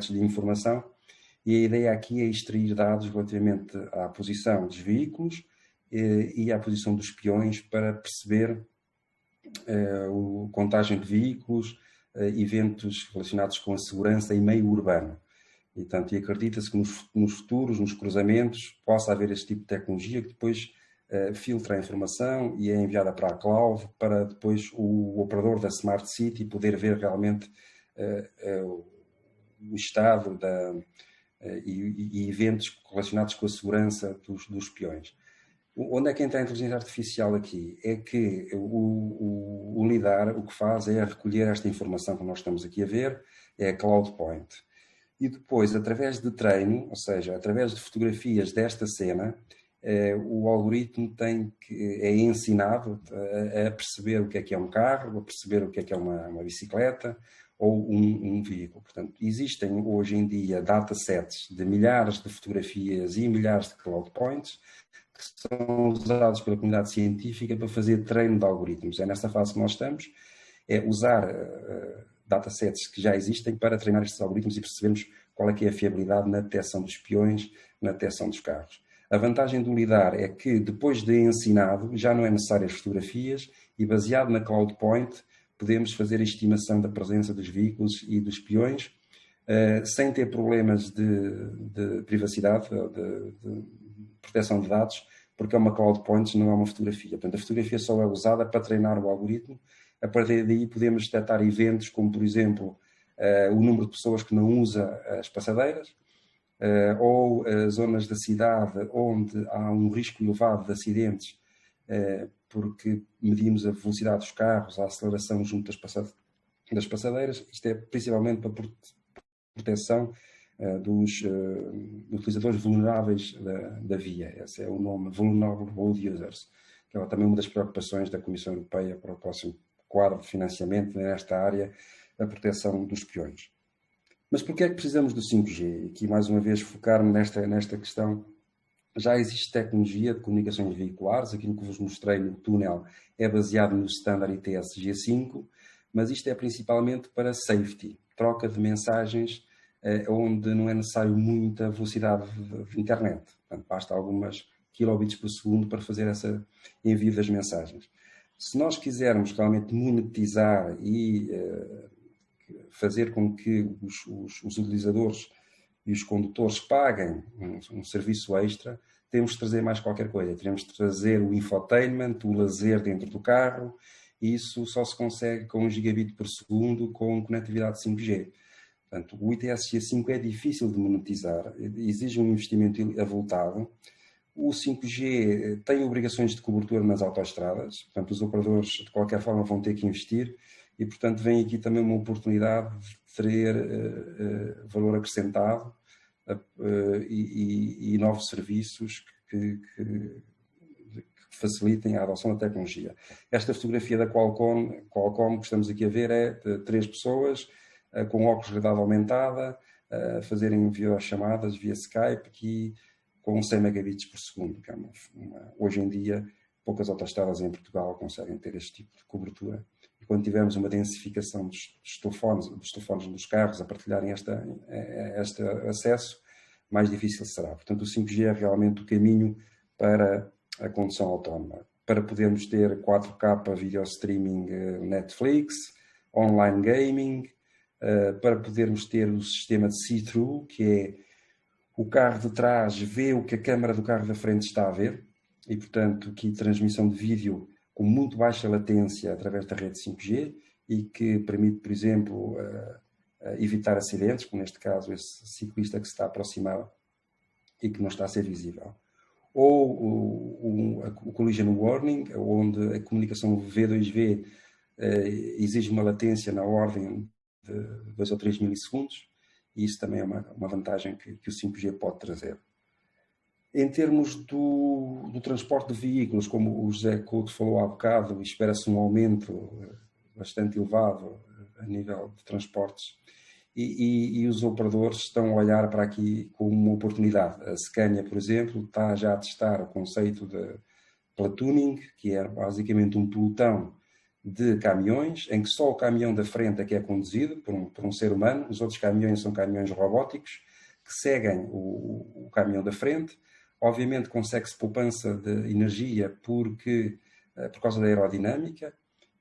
de informação, e a ideia aqui é extrair dados relativamente à posição dos veículos e à posição dos peões para perceber a contagem de veículos, eventos relacionados com a segurança em meio urbano. E, portanto, acredita-se que nos futuros, nos cruzamentos, possa haver este tipo de tecnologia que depois filtra a informação e é enviada para a cloud para depois o operador da Smart City poder ver realmente o estado e eventos relacionados com a segurança dos peões. Onde é que entra a inteligência artificial aqui? É que o LIDAR o que faz é recolher esta informação que nós estamos aqui a ver, é a cloud point. E depois, através de treino, ou seja, através de fotografias desta cena, o algoritmo é ensinado a perceber o que é um carro, a perceber o que é uma bicicleta ou um veículo. Portanto, existem hoje em dia datasets de milhares de fotografias e milhares de cloud points que são usados pela comunidade científica para fazer treino de algoritmos. É nesta fase que nós estamos, é usar datasets que já existem para treinar estes algoritmos e percebermos qual é que é a fiabilidade na detecção dos peões, na detecção dos carros. A vantagem do LIDAR é que, depois de ensinado, já não é necessário as fotografias e, baseado na cloud point, podemos fazer a estimação da presença dos veículos e dos peões sem ter problemas de privacidade, de proteção de dados, porque é uma cloud point, não é uma fotografia. Portanto, a fotografia só é usada para treinar o algoritmo. A partir daí podemos detectar eventos como, por exemplo, o número de pessoas que não usa as passadeiras ou zonas da cidade onde há um risco elevado de acidentes porque medimos a velocidade dos carros, a aceleração junto das passadeiras. Isto é principalmente para proteção dos utilizadores vulneráveis da via. Esse é o nome, Vulnerable Road Users, que é também uma das preocupações da Comissão Europeia para o próximo quadro de financiamento nesta área, a proteção dos peões. Mas porquê é que precisamos do 5G? Aqui, mais uma vez, focar-me nesta questão. Já existe tecnologia de comunicações veiculares, aquilo que vos mostrei no túnel é baseado no standard ITS G5, mas isto é principalmente para safety, troca de mensagens onde não é necessário muita velocidade de internet. Portanto, basta algumas kilobits por segundo para fazer esse envio das mensagens. Se nós quisermos realmente monetizar e fazer com que os utilizadores e os condutores paguem um serviço extra, temos de trazer mais qualquer coisa. Teremos de trazer o infotainment, o lazer dentro do carro, e isso só se consegue com 1 gigabit por segundo com conectividade 5G. Portanto, o ITS G5 é difícil de monetizar, exige um investimento avultado. O 5G tem obrigações de cobertura nas autoestradas, portanto, os operadores, de qualquer forma, vão ter que investir, e, portanto, vem aqui também uma oportunidade de ter valor acrescentado e novos serviços que facilitem a adoção da tecnologia. Esta fotografia da Qualcomm que estamos aqui a ver é de 3 pessoas com óculos de realidade aumentada a fazerem videochamadas via Skype aqui com 100 megabits por segundo. Que é hoje em dia, poucas autoestradas em Portugal conseguem ter este tipo de cobertura. E quando tivermos uma densificação dos telefones dos carros a partilharem este acesso, mais difícil será. Portanto, o 5G é realmente o caminho para a condução autónoma. Para podermos ter 4K video streaming Netflix, online gaming, para podermos ter o sistema de see-through, que é o carro de trás vê o que a câmara do carro da frente está a ver, e, portanto, aqui transmissão de vídeo com muito baixa latência através da rede 5G e que permite, por exemplo, evitar acidentes, como neste caso esse ciclista que se está a aproximar e que não está a ser visível. Ou o Collision Warning, onde a comunicação V2V exige uma latência na ordem de 2 ou 3 milissegundos, e isso também é uma vantagem que o 5G pode trazer. Em termos do transporte de veículos, como o José Couto falou há bocado, espera-se um aumento bastante elevado a nível de transportes, e os operadores estão a olhar para aqui como uma oportunidade. A Scania, por exemplo, está já a testar o conceito de platooning, que é basicamente um pelotão de caminhões, em que só o caminhão da frente é que é conduzido por um ser humano, os outros caminhões são caminhões robóticos que seguem o caminhão da frente. Obviamente consegue-se poupança de energia por causa da aerodinâmica,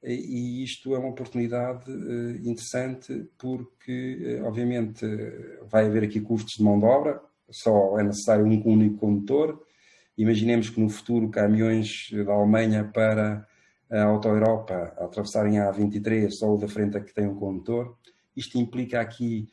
e isto é uma oportunidade interessante porque, obviamente, vai haver aqui custos de mão de obra, só é necessário um único condutor. Imaginemos que no futuro caminhões da Alemanha para a Auto-Europa atravessarem a A23, só o da frente é que tem um condutor. Isto implica aqui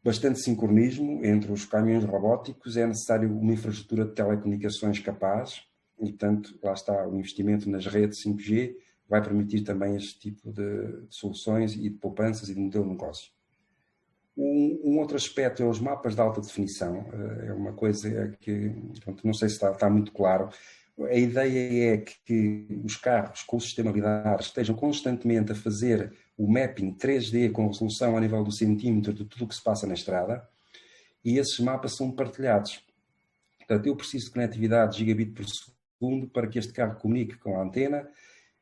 bastante sincronismo entre os caminhões robóticos, é necessário uma infraestrutura de telecomunicações capaz e, portanto, lá está o investimento nas redes 5G, vai permitir também este tipo de soluções e de poupanças e de modelo de negócio. Um outro aspecto é os mapas de alta definição, é uma coisa que, pronto, não sei se está muito claro. A ideia é que os carros com o sistema lidar estejam constantemente a fazer o mapping 3D com resolução a nível do centímetro de tudo o que se passa na estrada, e esses mapas são partilhados. Portanto, eu preciso de conectividade de gigabit por segundo para que este carro comunique com a antena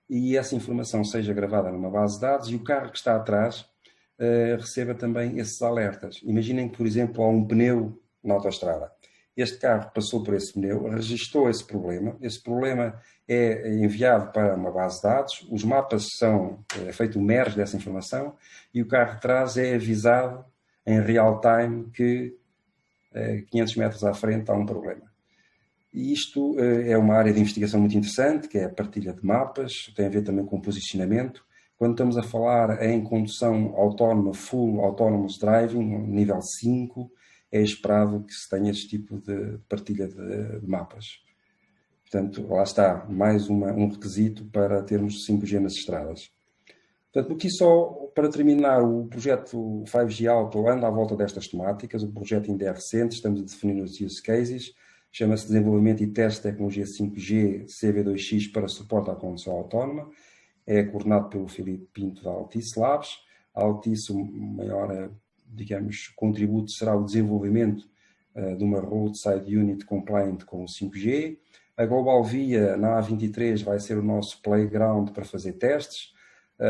e essa informação seja gravada numa base de dados e o carro que está atrás receba também esses alertas. Imaginem que, por exemplo, há um pneu na autoestrada. Este carro passou por esse pneu, registrou esse problema é enviado para uma base de dados, os mapas é feito o merge dessa informação e o carro de trás é avisado em real time que 500 metros à frente há um problema. E isto é uma área de investigação muito interessante, que é a partilha de mapas, tem a ver também com o posicionamento. Quando estamos a falar em condução autónoma, full autonomous driving, nível 5, é esperado que se tenha este tipo de partilha de mapas. Portanto, lá está, mais um requisito para termos 5G nas estradas. Portanto, aqui só para terminar, o projeto 5G Auto anda à volta destas temáticas, o projeto ainda é recente, estamos a definir os use cases, chama-se Desenvolvimento e Teste de Tecnologia 5G CV2X para suporte à condução autónoma, é coordenado pelo Filipe Pinto da Altice Labs. A Altice, o maior, digamos, contributo será o desenvolvimento de uma Roadside Unit compliant com o 5G. A Global Via, na A23, vai ser o nosso playground para fazer testes.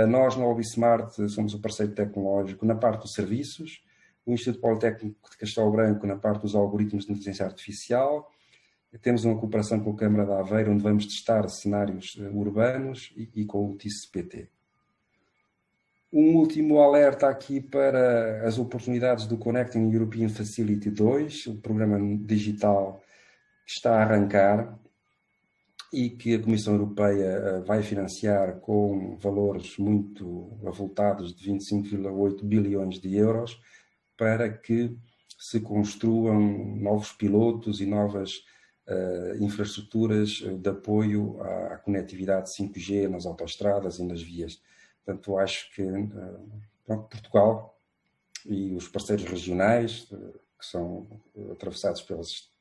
Nós, na Obismart, somos o parceiro tecnológico na parte dos serviços. O Instituto Politécnico de Castelo Branco na parte dos algoritmos de inteligência artificial. Temos uma cooperação com a Câmara de Aveiro, onde vamos testar cenários urbanos e com o TICPT. Um último alerta aqui para as oportunidades do Connecting European Facility 2, o programa digital que está a arrancar e que a Comissão Europeia vai financiar com valores muito avultados de 25,8 bilhões de euros para que se construam novos pilotos e novas infraestruturas de apoio à conectividade 5G nas autoestradas e nas vias. Portanto, acho que Portugal e os parceiros regionais, que são atravessados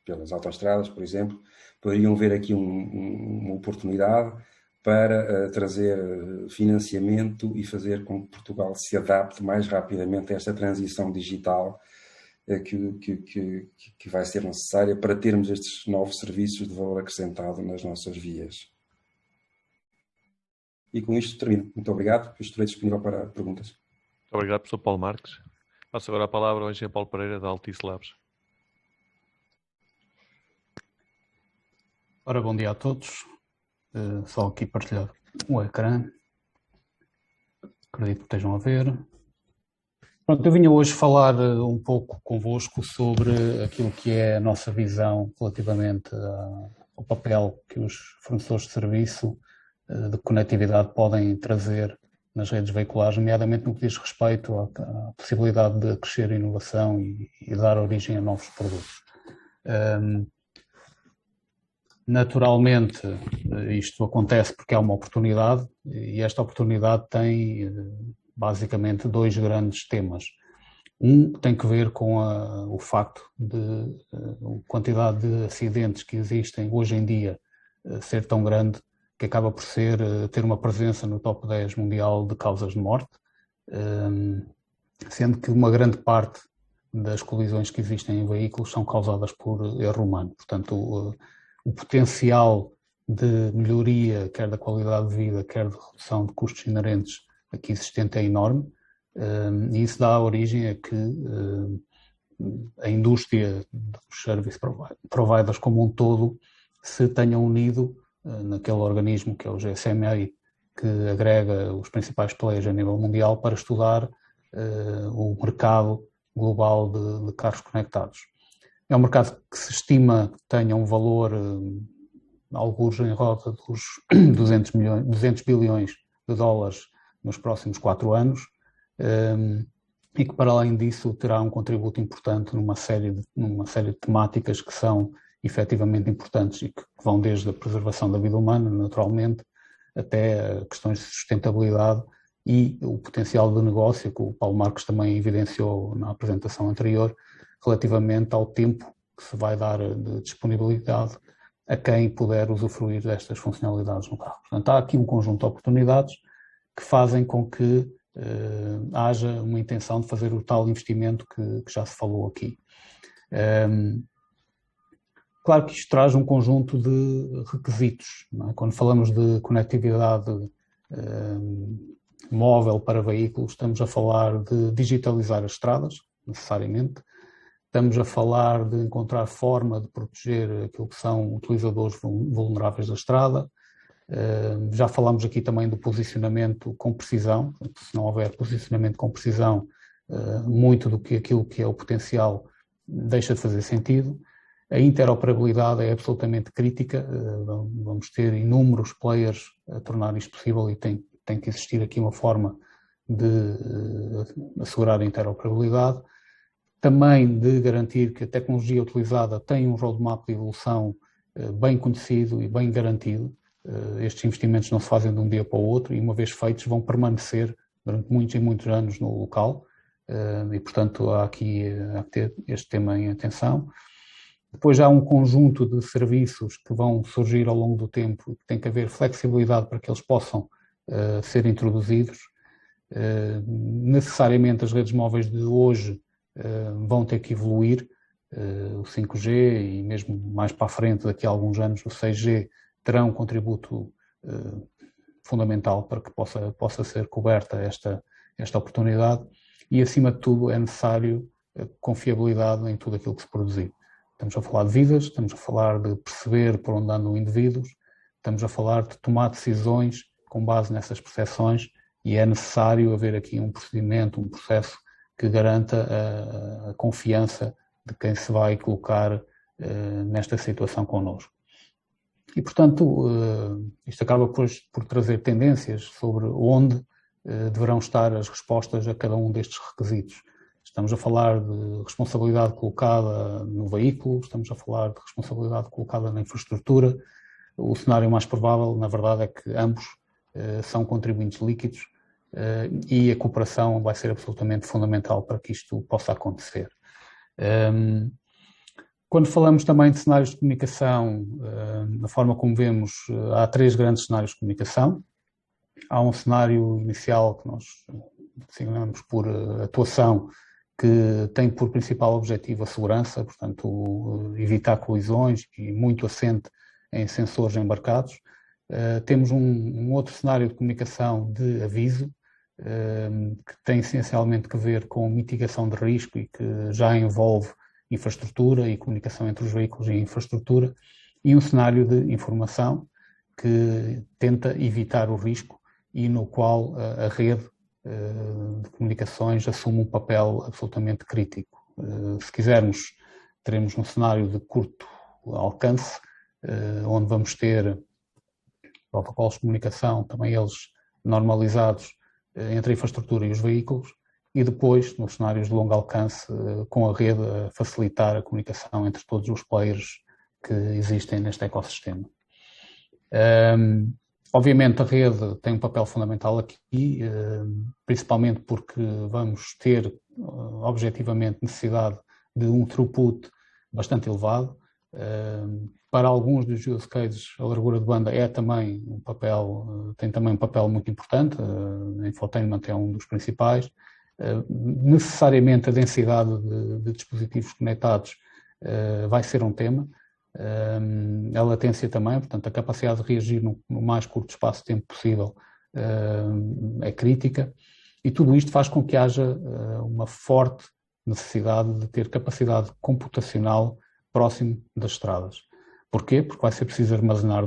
pelas autoestradas, por exemplo, poderiam ver aqui uma oportunidade para trazer financiamento e fazer com que Portugal se adapte mais rapidamente a esta transição digital que vai ser necessária para termos estes novos serviços de valor acrescentado nas nossas vias. E com isto termino. Muito obrigado. Estarei disponível para perguntas. Muito obrigado, professor Paulo Marques. Passo agora a palavra ao engenheiro Paulo Pereira, da Altice Labs. Ora, bom dia a todos. Só aqui partilhar o ecrã. Acredito que estejam a ver. Pronto, eu vinha hoje falar um pouco convosco sobre aquilo que é a nossa visão relativamente ao papel que os fornecedores de serviço de conectividade podem trazer nas redes veiculares, nomeadamente no que diz respeito à possibilidade de crescer a inovação e dar origem a novos produtos. Naturalmente, isto acontece porque há uma oportunidade e esta oportunidade tem basicamente 2 grandes temas. Um tem que ver com o facto de a quantidade de acidentes que existem hoje em dia ser tão grande que acaba por ter uma presença no top 10 mundial de causas de morte, sendo que uma grande parte das colisões que existem em veículos são causadas por erro humano. Portanto, o potencial de melhoria, quer da qualidade de vida, quer de redução de custos inerentes aqui existente é enorme, e isso dá origem a que a indústria dos service providers como um todo se tenham unido naquele organismo que é o GSMA, que agrega os principais players a nível mundial para estudar o mercado global de carros conectados. É um mercado que se estima que tenha um valor, alguns em roda dos 200 bilhões de dólares nos próximos 4 anos, e que para além disso terá um contributo importante numa série de temáticas que são efetivamente importantes e que vão desde a preservação da vida humana, naturalmente, até questões de sustentabilidade e o potencial de negócio que o Paulo Marques também evidenciou na apresentação anterior, relativamente ao tempo que se vai dar de disponibilidade a quem puder usufruir destas funcionalidades no carro. Portanto, há aqui um conjunto de oportunidades que fazem com que haja uma intenção de fazer o tal investimento que já se falou aqui. Claro que isto traz um conjunto de requisitos, não é? Quando falamos de conectividade móvel para veículos, estamos a falar de digitalizar as estradas, necessariamente. Estamos a falar de encontrar forma de proteger aquilo que são utilizadores vulneráveis da estrada. Já falámos aqui também do posicionamento com precisão. Se não houver posicionamento com precisão, muito do que aquilo que é o potencial deixa de fazer sentido. A interoperabilidade é absolutamente crítica. Vamos ter inúmeros players a tornar isto possível e tem que existir aqui uma forma de assegurar a interoperabilidade. Também de garantir que a tecnologia utilizada tem um roadmap de evolução bem conhecido e bem garantido. Estes investimentos não se fazem de um dia para o outro e, uma vez feitos, vão permanecer durante muitos e muitos anos no local. E, portanto, há que ter este tema em atenção. Depois há um conjunto de serviços que vão surgir ao longo do tempo, que tem que haver flexibilidade para que eles possam ser introduzidos. Necessariamente as redes móveis de hoje vão ter que evoluir. O 5G e mesmo mais para a frente, daqui a alguns anos, o 6G terão um contributo fundamental para que possa ser coberta esta oportunidade e, acima de tudo, é necessário confiabilidade em tudo aquilo que se produzir. Estamos a falar de vidas, estamos a falar de perceber por onde andam indivíduos, estamos a falar de tomar decisões com base nessas percepções e é necessário haver aqui um procedimento, um processo que garanta a confiança de quem se vai colocar nesta situação connosco. E, portanto, isto acaba depois por trazer tendências sobre onde deverão estar as respostas a cada um destes requisitos. Estamos a falar de responsabilidade colocada no veículo, estamos a falar de responsabilidade colocada na infraestrutura. O cenário mais provável, na verdade, é que ambos são contribuintes líquidos e a cooperação vai ser absolutamente fundamental para que isto possa acontecer. Quando falamos também de cenários de comunicação, da forma como vemos, há 3 grandes cenários de comunicação. Há um cenário inicial que nós designamos por atuação, que tem por principal objetivo a segurança, portanto, evitar colisões e muito assente em sensores embarcados. Temos um outro cenário de comunicação de aviso, que tem essencialmente que ver com mitigação de risco e que já envolve infraestrutura e comunicação entre os veículos e a infraestrutura, e um cenário de informação que tenta evitar o risco e no qual a rede de comunicações assume um papel absolutamente crítico. Se quisermos, teremos um cenário de curto alcance, onde vamos ter protocolos de comunicação, também eles normalizados entre a infraestrutura e os veículos, e depois, nos cenários de longo alcance, com a rede a facilitar a comunicação entre todos os players que existem neste ecossistema. Obviamente a rede tem um papel fundamental aqui, principalmente porque vamos ter objetivamente necessidade de um throughput bastante elevado. Para alguns dos use cases, a largura de banda tem também um papel muito importante, a infotainment é um dos principais. Necessariamente a densidade de dispositivos conectados vai ser um tema, a latência também, portanto a capacidade de reagir no mais curto espaço de tempo possível é crítica, e tudo isto faz com que haja uma forte necessidade de ter capacidade computacional próximo das estradas. Porquê? Porque vai ser preciso armazenar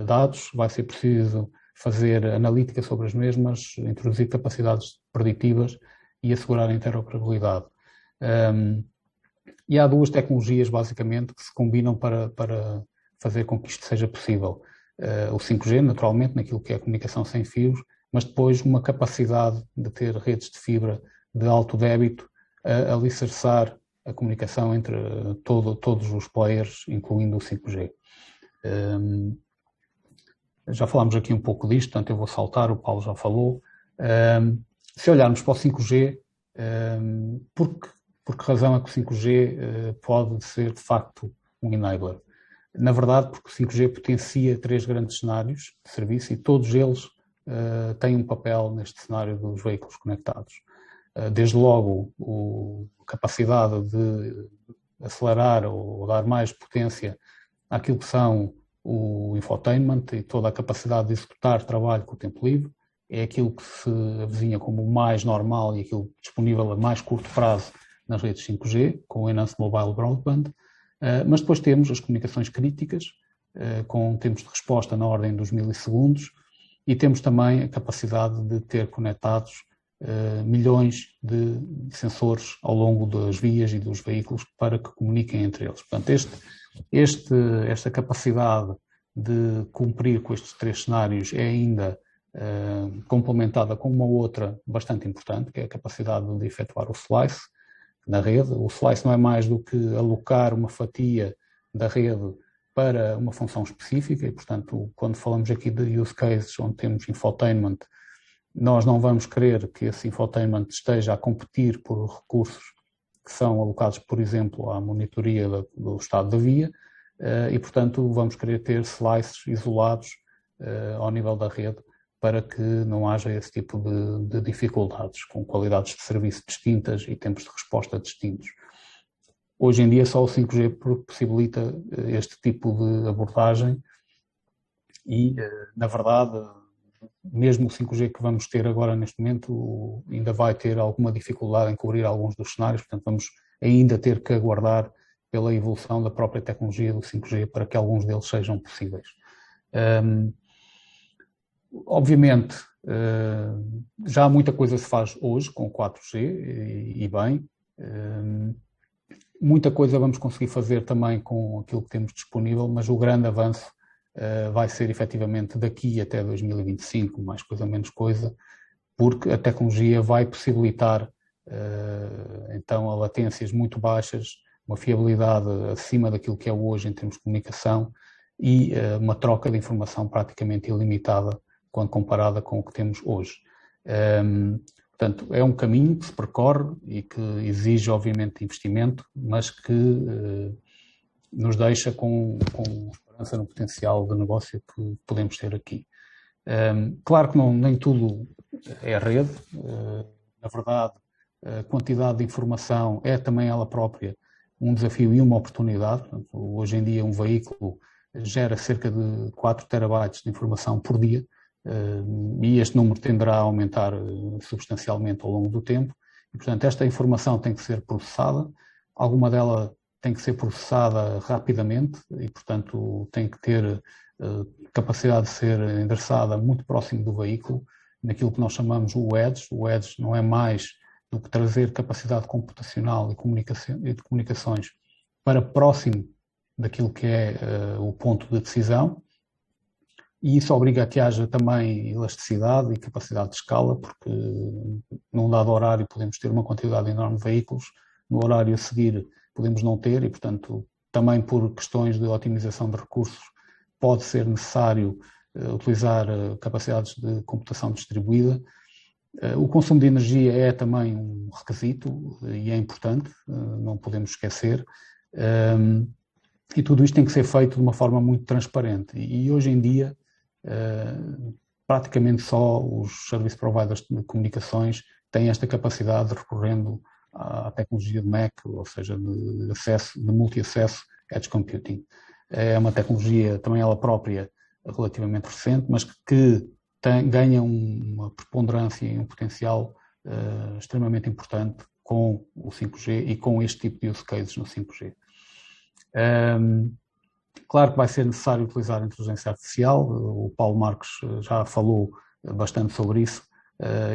dados, vai ser preciso fazer analítica sobre as mesmas, introduzir capacidades preditivas e assegurar a interoperabilidade. E há duas tecnologias, basicamente, que se combinam para fazer com que isto seja possível. O 5G, naturalmente, naquilo que é a comunicação sem fios, mas depois uma capacidade de ter redes de fibra de alto débito a alicerçar a comunicação entre todos os players, incluindo o 5G. Já falámos aqui um pouco disto, portanto eu vou saltar, o Paulo já falou. Se olharmos para o 5G, por que razão é que o 5G pode ser de facto um enabler? Na verdade, porque o 5G potencia 3 grandes cenários de serviço e todos eles têm um papel neste cenário dos veículos conectados. Desde logo, a capacidade de acelerar ou dar mais potência àquilo que são o infotainment e toda a capacidade de executar trabalho com o tempo livre, é aquilo que se avizinha como o mais normal e aquilo disponível a mais curto prazo nas redes 5G, com o Enhanced Mobile Broadband, mas depois temos as comunicações críticas, com tempos de resposta na ordem dos milissegundos, e temos também a capacidade de ter conectados milhões de sensores ao longo das vias e dos veículos para que comuniquem entre eles. Portanto, esta capacidade de cumprir com estes 3 cenários é ainda complementada com uma outra bastante importante, que é a capacidade de efetuar o slice na rede. O slice não é mais do que alocar uma fatia da rede para uma função específica e, portanto, quando falamos aqui de use cases onde temos infotainment, nós não vamos querer que esse infotainment esteja a competir por recursos que são alocados, por exemplo, à monitoria do estado da via e, portanto, vamos querer ter slices isolados ao nível da rede para que não haja esse tipo de dificuldades, com qualidades de serviço distintas e tempos de resposta distintos. Hoje em dia só o 5G possibilita este tipo de abordagem e, na verdade, mesmo o 5G que vamos ter agora neste momento ainda vai ter alguma dificuldade em cobrir alguns dos cenários, portanto vamos ainda ter que aguardar pela evolução da própria tecnologia do 5G para que alguns deles sejam possíveis. Obviamente, já muita coisa se faz hoje com o 4G e bem, muita coisa vamos conseguir fazer também com aquilo que temos disponível, mas o grande avanço vai ser efetivamente daqui até 2025, mais coisa menos coisa, porque a tecnologia vai possibilitar então a latências muito baixas, uma fiabilidade acima daquilo que é hoje em termos de comunicação e uma troca de informação praticamente ilimitada quando comparada com o que temos hoje. Portanto, é um caminho que se percorre e que exige obviamente investimento, mas que nos deixa com esperança no potencial de negócio que podemos ter aqui. Claro que nem tudo é rede, na verdade a quantidade de informação é também ela própria um desafio e uma oportunidade. Portanto, hoje em dia um veículo gera cerca de 4 terabytes de informação por dia e este número tenderá a aumentar substancialmente ao longo do tempo e, portanto, esta informação tem que ser processada, alguma dela tem que ser processada rapidamente e, portanto, tem que ter capacidade de ser endereçada muito próximo do veículo, naquilo que nós chamamos o edge. O edge não é mais do que trazer capacidade computacional e de comunicações para próximo daquilo que é o ponto de decisão, e isso obriga a que haja também elasticidade e capacidade de escala, porque num dado horário podemos ter uma quantidade enorme de veículos, no horário a seguir podemos não ter, e portanto também por questões de otimização de recursos pode ser necessário utilizar capacidades de computação distribuída. O consumo de energia é também um requisito e é importante, não podemos esquecer. E tudo isto tem que ser feito de uma forma muito transparente. E hoje em dia, praticamente só os service providers de comunicações têm esta capacidade recorrendo à tecnologia de MAC, ou seja, de multi-acesso Edge Computing. É uma tecnologia também ela própria relativamente recente, mas que ganha uma preponderância e um potencial extremamente importante com o 5G e com este tipo de use cases no 5G. Claro que vai ser necessário utilizar a inteligência artificial, o Paulo Marques já falou bastante sobre isso,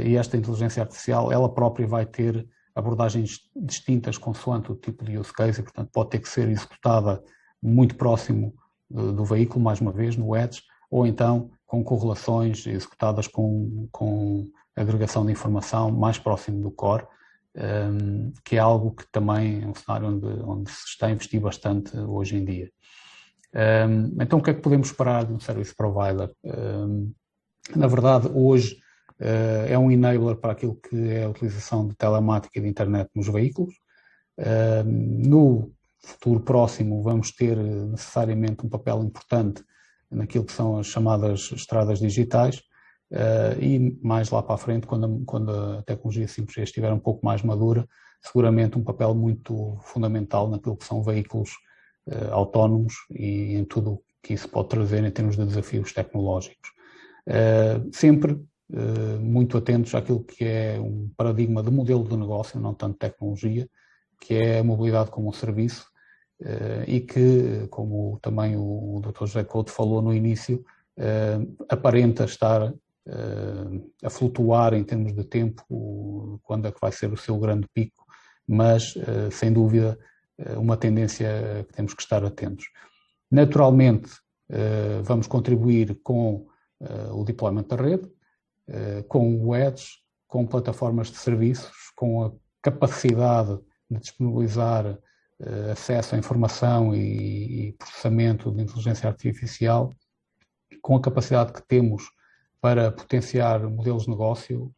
e esta inteligência artificial, ela própria vai ter abordagens distintas consoante o tipo de use case, e portanto pode ter que ser executada muito próximo do veículo, mais uma vez, no Edge, ou então com correlações executadas com agregação de informação mais próximo do core, que é algo que também é um cenário onde se está a investir bastante hoje em dia. Então, o que é que podemos esperar de um service provider? Na verdade, hoje é um enabler para aquilo que é a utilização de telemática e de internet nos veículos. No futuro próximo vamos ter necessariamente um papel importante naquilo que são as chamadas estradas digitais e mais lá para a frente, quando a tecnologia 5G estiver um pouco mais madura, seguramente um papel muito fundamental naquilo que são veículos autónomos e em tudo o que isso pode trazer em termos de desafios tecnológicos. Sempre muito atentos àquilo que é um paradigma de modelo de negócio, não tanto tecnologia, que é a mobilidade como um serviço, e que, como também o Dr. José Couto falou no início, aparenta estar a flutuar em termos de tempo, quando é que vai ser o seu grande pico, mas, sem dúvida, uma tendência que temos que estar atentos. Naturalmente, vamos contribuir com o deployment da rede, com o Edge, com plataformas de serviços, com a capacidade de disponibilizar acesso à informação e processamento de inteligência artificial, com a capacidade que temos para potenciar modelos de negócio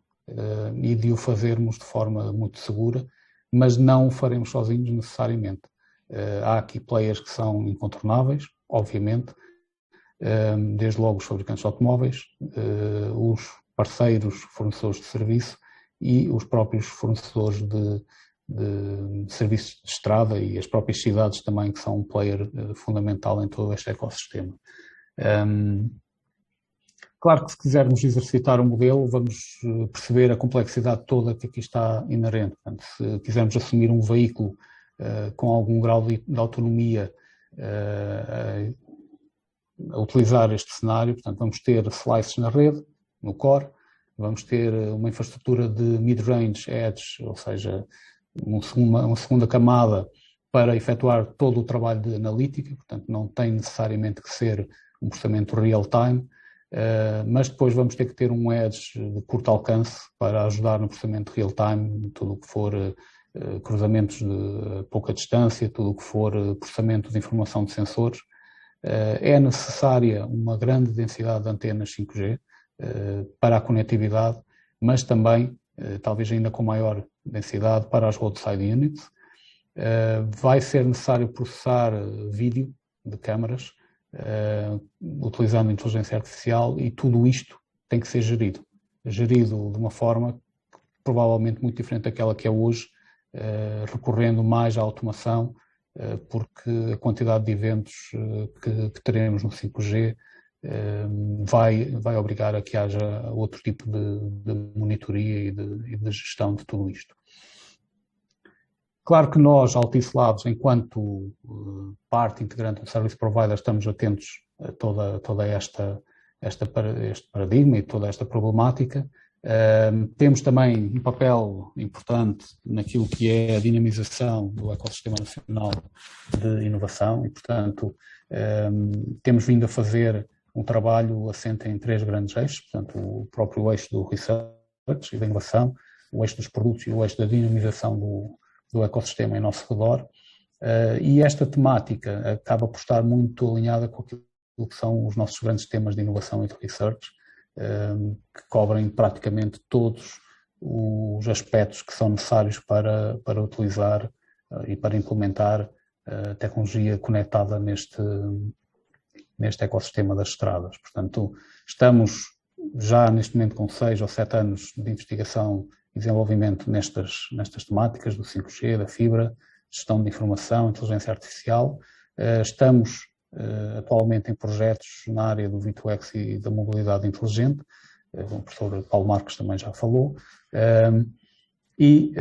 e de o fazermos de forma muito segura, mas não o faremos sozinhos necessariamente. Há aqui players que são incontornáveis, obviamente, desde logo os fabricantes de automóveis, os parceiros fornecedores de serviço e os próprios fornecedores de serviços de estrada e as próprias cidades também, que são um player fundamental em todo este ecossistema. Claro que se quisermos exercitar o modelo, vamos perceber a complexidade toda que aqui está inerente. Portanto, se quisermos assumir um veículo com algum grau de autonomia a utilizar este cenário, portanto, vamos ter slices na rede, no core, vamos ter uma infraestrutura de mid-range edge, ou seja, uma segunda camada para efetuar todo o trabalho de analítica, portanto não tem necessariamente que ser um processamento real-time, mas depois vamos ter que ter um edge de curto alcance para ajudar no processamento real-time, tudo o que for cruzamentos de pouca distância, tudo o que for processamento de informação de sensores. É necessária uma grande densidade de antenas 5G para a conectividade, mas também, talvez ainda com maior densidade, para as roadside units. Vai ser necessário processar vídeo de câmaras, utilizando inteligência artificial, e tudo isto tem que ser gerido de uma forma provavelmente muito diferente daquela que é hoje, recorrendo mais à automação, porque a quantidade de eventos que teremos no 5G vai obrigar a que haja outro tipo de monitoria e de gestão de tudo isto. Claro que nós, Altice Labs, enquanto parte integrante do Service Provider, estamos atentos a toda este paradigma e toda esta problemática. Temos também um papel importante naquilo que é a dinamização do ecossistema nacional de inovação e, portanto, temos vindo a fazer um trabalho assente em 3 grandes eixos, portanto, o próprio eixo do research e da inovação, o eixo dos produtos e o eixo da dinamização do ecossistema em nosso redor, e esta temática acaba por estar muito alinhada com aquilo que são os nossos grandes temas de inovação e de research, que cobrem praticamente todos os aspectos que são necessários para utilizar e para implementar a tecnologia conectada neste ecossistema das estradas. Portanto, estamos já neste momento com 6 ou 7 anos de investigação e desenvolvimento nestas temáticas do 5G, da fibra, gestão de informação, inteligência artificial. Estamos atualmente em projetos na área do V2X e da mobilidade inteligente, o professor Paulo Marques também já falou, e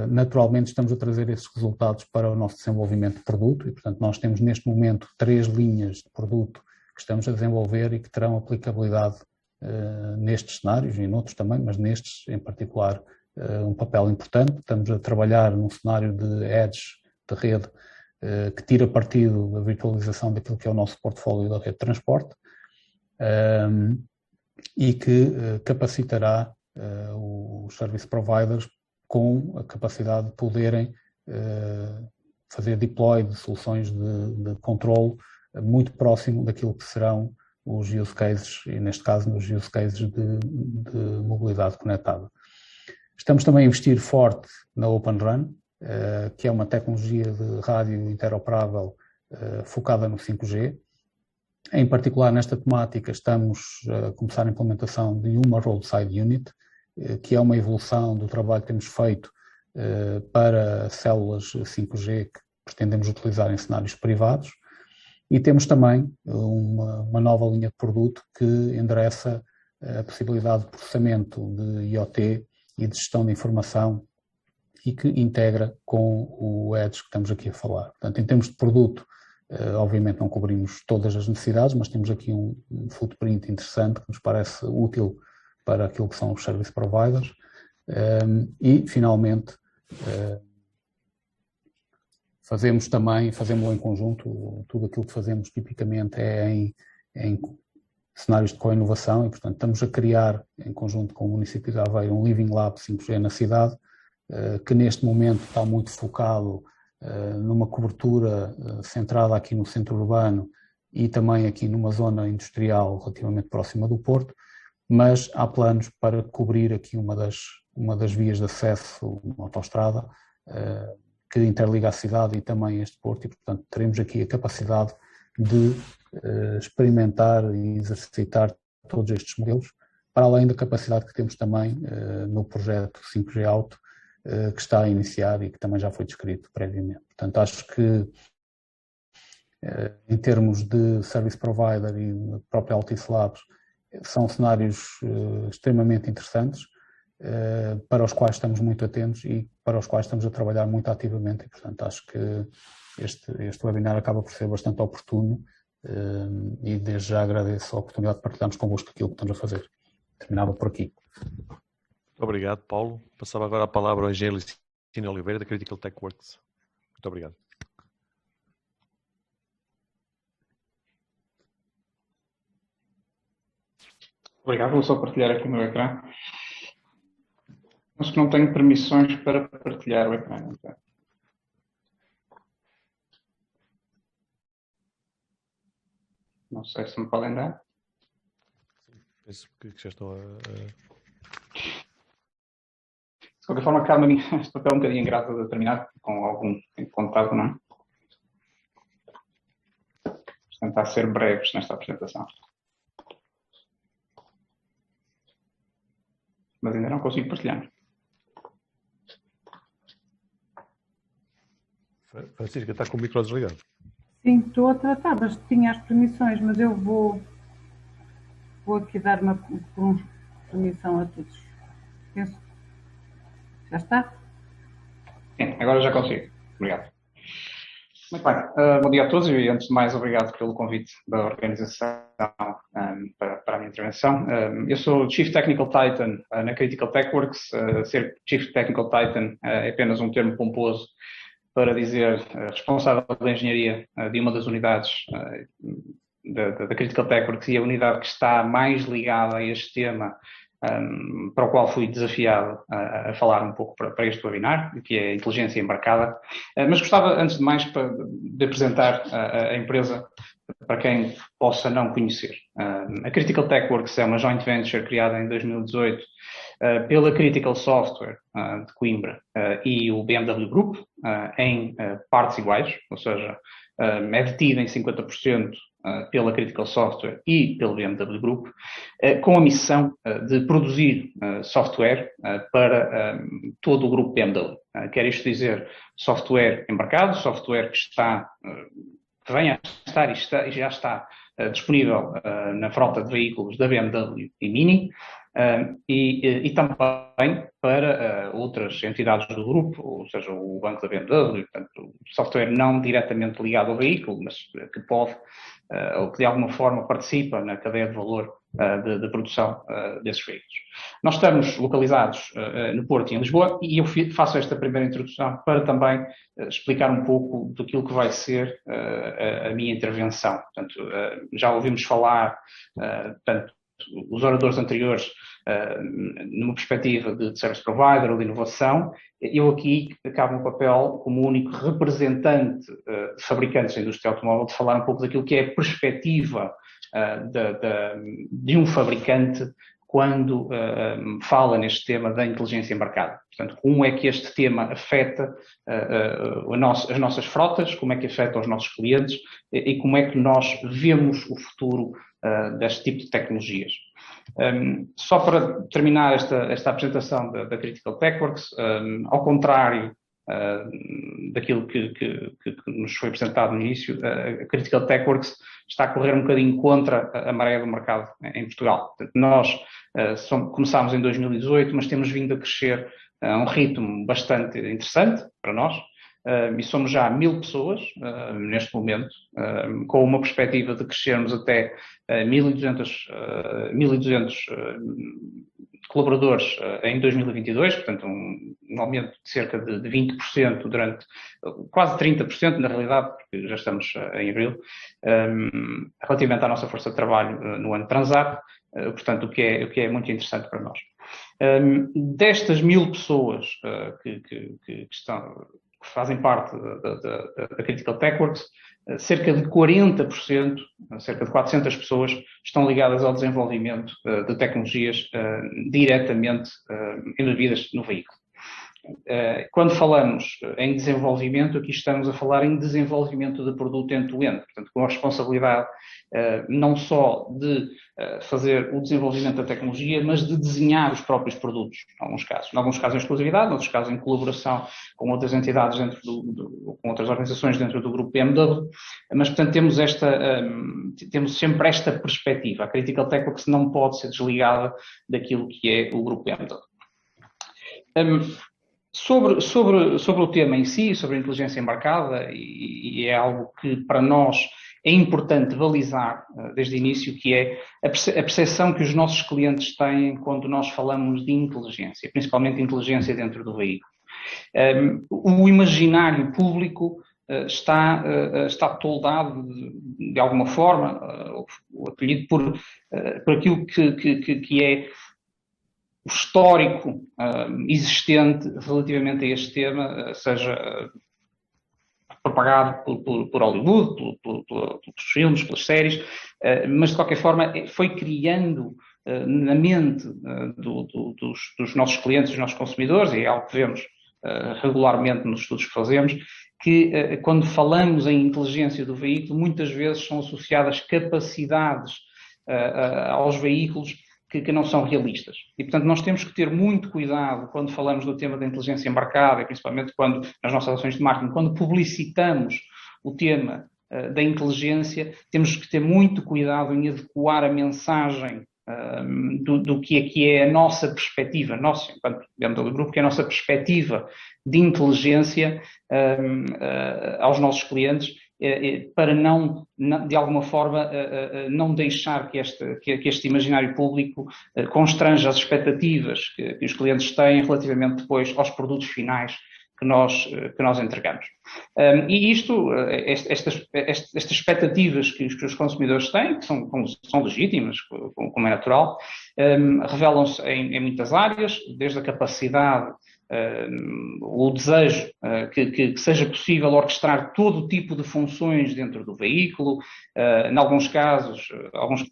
naturalmente estamos a trazer esses resultados para o nosso desenvolvimento de produto e, portanto, nós temos neste momento 3 linhas de produto que estamos a desenvolver e que terão aplicabilidade nestes cenários e noutros também, mas nestes em particular um papel importante. Estamos a trabalhar num cenário de edge, de rede, que tira partido da virtualização daquilo que é o nosso portfólio da rede de transporte e que capacitará os service providers com a capacidade de poderem fazer deploy de soluções de controle muito próximo daquilo que serão os use cases, e neste caso nos use cases de mobilidade conectada. Estamos também a investir forte na Open RAN, que é uma tecnologia de rádio interoperável focada no 5G. Em particular, nesta temática, estamos a começar a implementação de uma Roadside Unit, que é uma evolução do trabalho que temos feito para células 5G que pretendemos utilizar em cenários privados. E temos também uma nova linha de produto que endereça a possibilidade de processamento de IoT e de gestão de informação e que integra com o Edge que estamos aqui a falar. Portanto, em termos de produto, obviamente não cobrimos todas as necessidades, mas temos aqui um footprint interessante que nos parece útil para aquilo que são os service providers. E, finalmente, fazemos em conjunto, tudo aquilo que fazemos tipicamente é em cenários de co-inovação e, portanto, estamos a criar, em conjunto com o município de Aveiro, um Living Lab 5G na cidade, que neste momento está muito focado numa cobertura centrada aqui no centro urbano e também aqui numa zona industrial relativamente próxima do Porto, mas há planos para cobrir aqui uma das vias de acesso, uma autoestrada, que interliga a cidade e também este Porto e, portanto, teremos aqui a capacidade de experimentar e exercitar todos estes modelos, para além da capacidade que temos também no projeto 5G Auto, que está a iniciar e que também já foi descrito previamente. Portanto, acho que em termos de service provider e da própria Altice Labs, são cenários extremamente interessantes, para os quais estamos muito atentos e para os quais estamos a trabalhar muito ativamente e, portanto, acho que este webinar acaba por ser bastante oportuno e desde já agradeço a oportunidade de partilharmos convosco aquilo que estamos a fazer. Terminava por aqui. Obrigado, Paulo. Passava agora a palavra ao engenheiro Licínio Oliveira, da Critical Tech Works. Muito obrigado. Obrigado, vou só partilhar aqui o meu ecrã. Acho que não tenho permissões para partilhar o ecrã. Então. Não sei se me podem dar. Penso que já estão De qualquer forma, este papel é um bocadinho ingrato a terminar, com algum contato, não é? Vamos tentar ser breves nesta apresentação. Mas ainda não consigo partilhar. Francisca, está com o micro desligado. Sim, estou a tratar, mas tinha as permissões, mas eu vou aqui dar uma permissão a todos. Penso. Já está? Sim, agora já consigo. Obrigado. Muito bem. Bom dia a todos e, antes de mais, obrigado pelo convite da organização para a minha intervenção. Eu sou Chief Technical Titan na Critical Tech Works. Ser Chief Technical Titan é apenas um termo pomposo para dizer responsável da engenharia de uma das unidades da Critical Tech Works e a unidade que está mais ligada a este tema para o qual fui desafiado a falar um pouco para este webinar, que é a inteligência embarcada. Mas gostava, antes de mais, de apresentar a empresa para quem possa não conhecer. A Critical TechWorks é uma joint venture criada em 2018 pela Critical Software de Coimbra e o BMW Group em partes iguais, ou seja, é detida em 50% pela Critical Software e pelo BMW Group, com a missão de produzir software para todo o grupo BMW. Quer isto dizer software embarcado, software que vem a estar e já está disponível na frota de veículos da BMW e Mini, e também para outras entidades do grupo, ou seja, o banco da BMW, portanto, software não diretamente ligado ao veículo, mas que pode, ou que de alguma forma participa na cadeia de valor de produção desses veículos. Nós estamos localizados no Porto e em Lisboa, e eu faço esta primeira introdução para também explicar um pouco daquilo que vai ser a minha intervenção. Portanto, já ouvimos falar, portanto, os oradores anteriores, numa perspectiva de service provider ou de inovação. Eu aqui acabo no papel como único representante de fabricantes da indústria automóvel de falar um pouco daquilo que é a perspectiva de um fabricante quando fala neste tema da inteligência embarcada. Portanto, como é que este tema afeta as nossas frotas, como é que afeta os nossos clientes e como é que nós vemos o futuro deste tipo de tecnologias. Só para terminar esta apresentação da Critical TechWorks, ao contrário daquilo que nos foi apresentado no início, a Critical TechWorks está a correr um bocadinho contra a maré do mercado em Portugal. Portanto, nós começámos em 2018, mas temos vindo a crescer a um ritmo bastante interessante para nós. E somos já 1000 pessoas neste momento, com uma perspectiva de crescermos até 1.200 colaboradores em 2022, portanto um aumento de cerca de 20% durante, quase 30% na realidade, porque já estamos em abril, relativamente à nossa força de trabalho no ano transato, portanto o que é muito interessante para nós. Destas 1000 pessoas que fazem parte da Critical TechWorks, cerca de 40%, cerca de 400 pessoas, estão ligadas ao desenvolvimento de tecnologias diretamente embebidas no veículo. Quando falamos em desenvolvimento, aqui estamos a falar em desenvolvimento de produto end-to-end, portanto, com a responsabilidade não só de fazer o desenvolvimento da tecnologia, mas de desenhar os próprios produtos, em alguns casos. Em alguns casos em exclusividade, em outros casos em colaboração com outras entidades com outras organizações dentro do grupo BMW, mas, portanto, temos sempre esta perspectiva. A Critical TechWorks não pode ser desligada daquilo que é o grupo BMW. Sobre o tema em si, sobre a inteligência embarcada, e é algo que para nós é importante balizar desde o início, que é a percepção que os nossos clientes têm quando nós falamos de inteligência, principalmente inteligência dentro do veículo. O imaginário público está toldado de alguma forma, ou acolhido por aquilo que é o histórico existente relativamente a este tema, seja propagado por Hollywood, pelos filmes, pelas séries, mas de qualquer forma foi criando na mente dos nossos clientes, dos nossos consumidores, e é algo que vemos regularmente nos estudos que fazemos, que quando falamos em inteligência do veículo, muitas vezes são associadas capacidades aos veículos que não são realistas. E, portanto, nós temos que ter muito cuidado quando falamos do tema da inteligência embarcada, e principalmente nas nossas ações de marketing, quando publicitamos o tema da inteligência, temos que ter muito cuidado em adequar a mensagem do que é a nossa perspectiva, enquanto BMW Group, que é a nossa perspectiva de inteligência aos nossos clientes, para não, de alguma forma, não deixar que este imaginário público constranja as expectativas que os clientes têm relativamente depois aos produtos finais que nós entregamos. E estas expectativas que os consumidores têm, que são legítimas, como é natural, revelam-se em muitas áreas, desde a capacidade, o desejo que seja possível orquestrar todo o tipo de funções dentro do veículo. Em alguns casos, alguns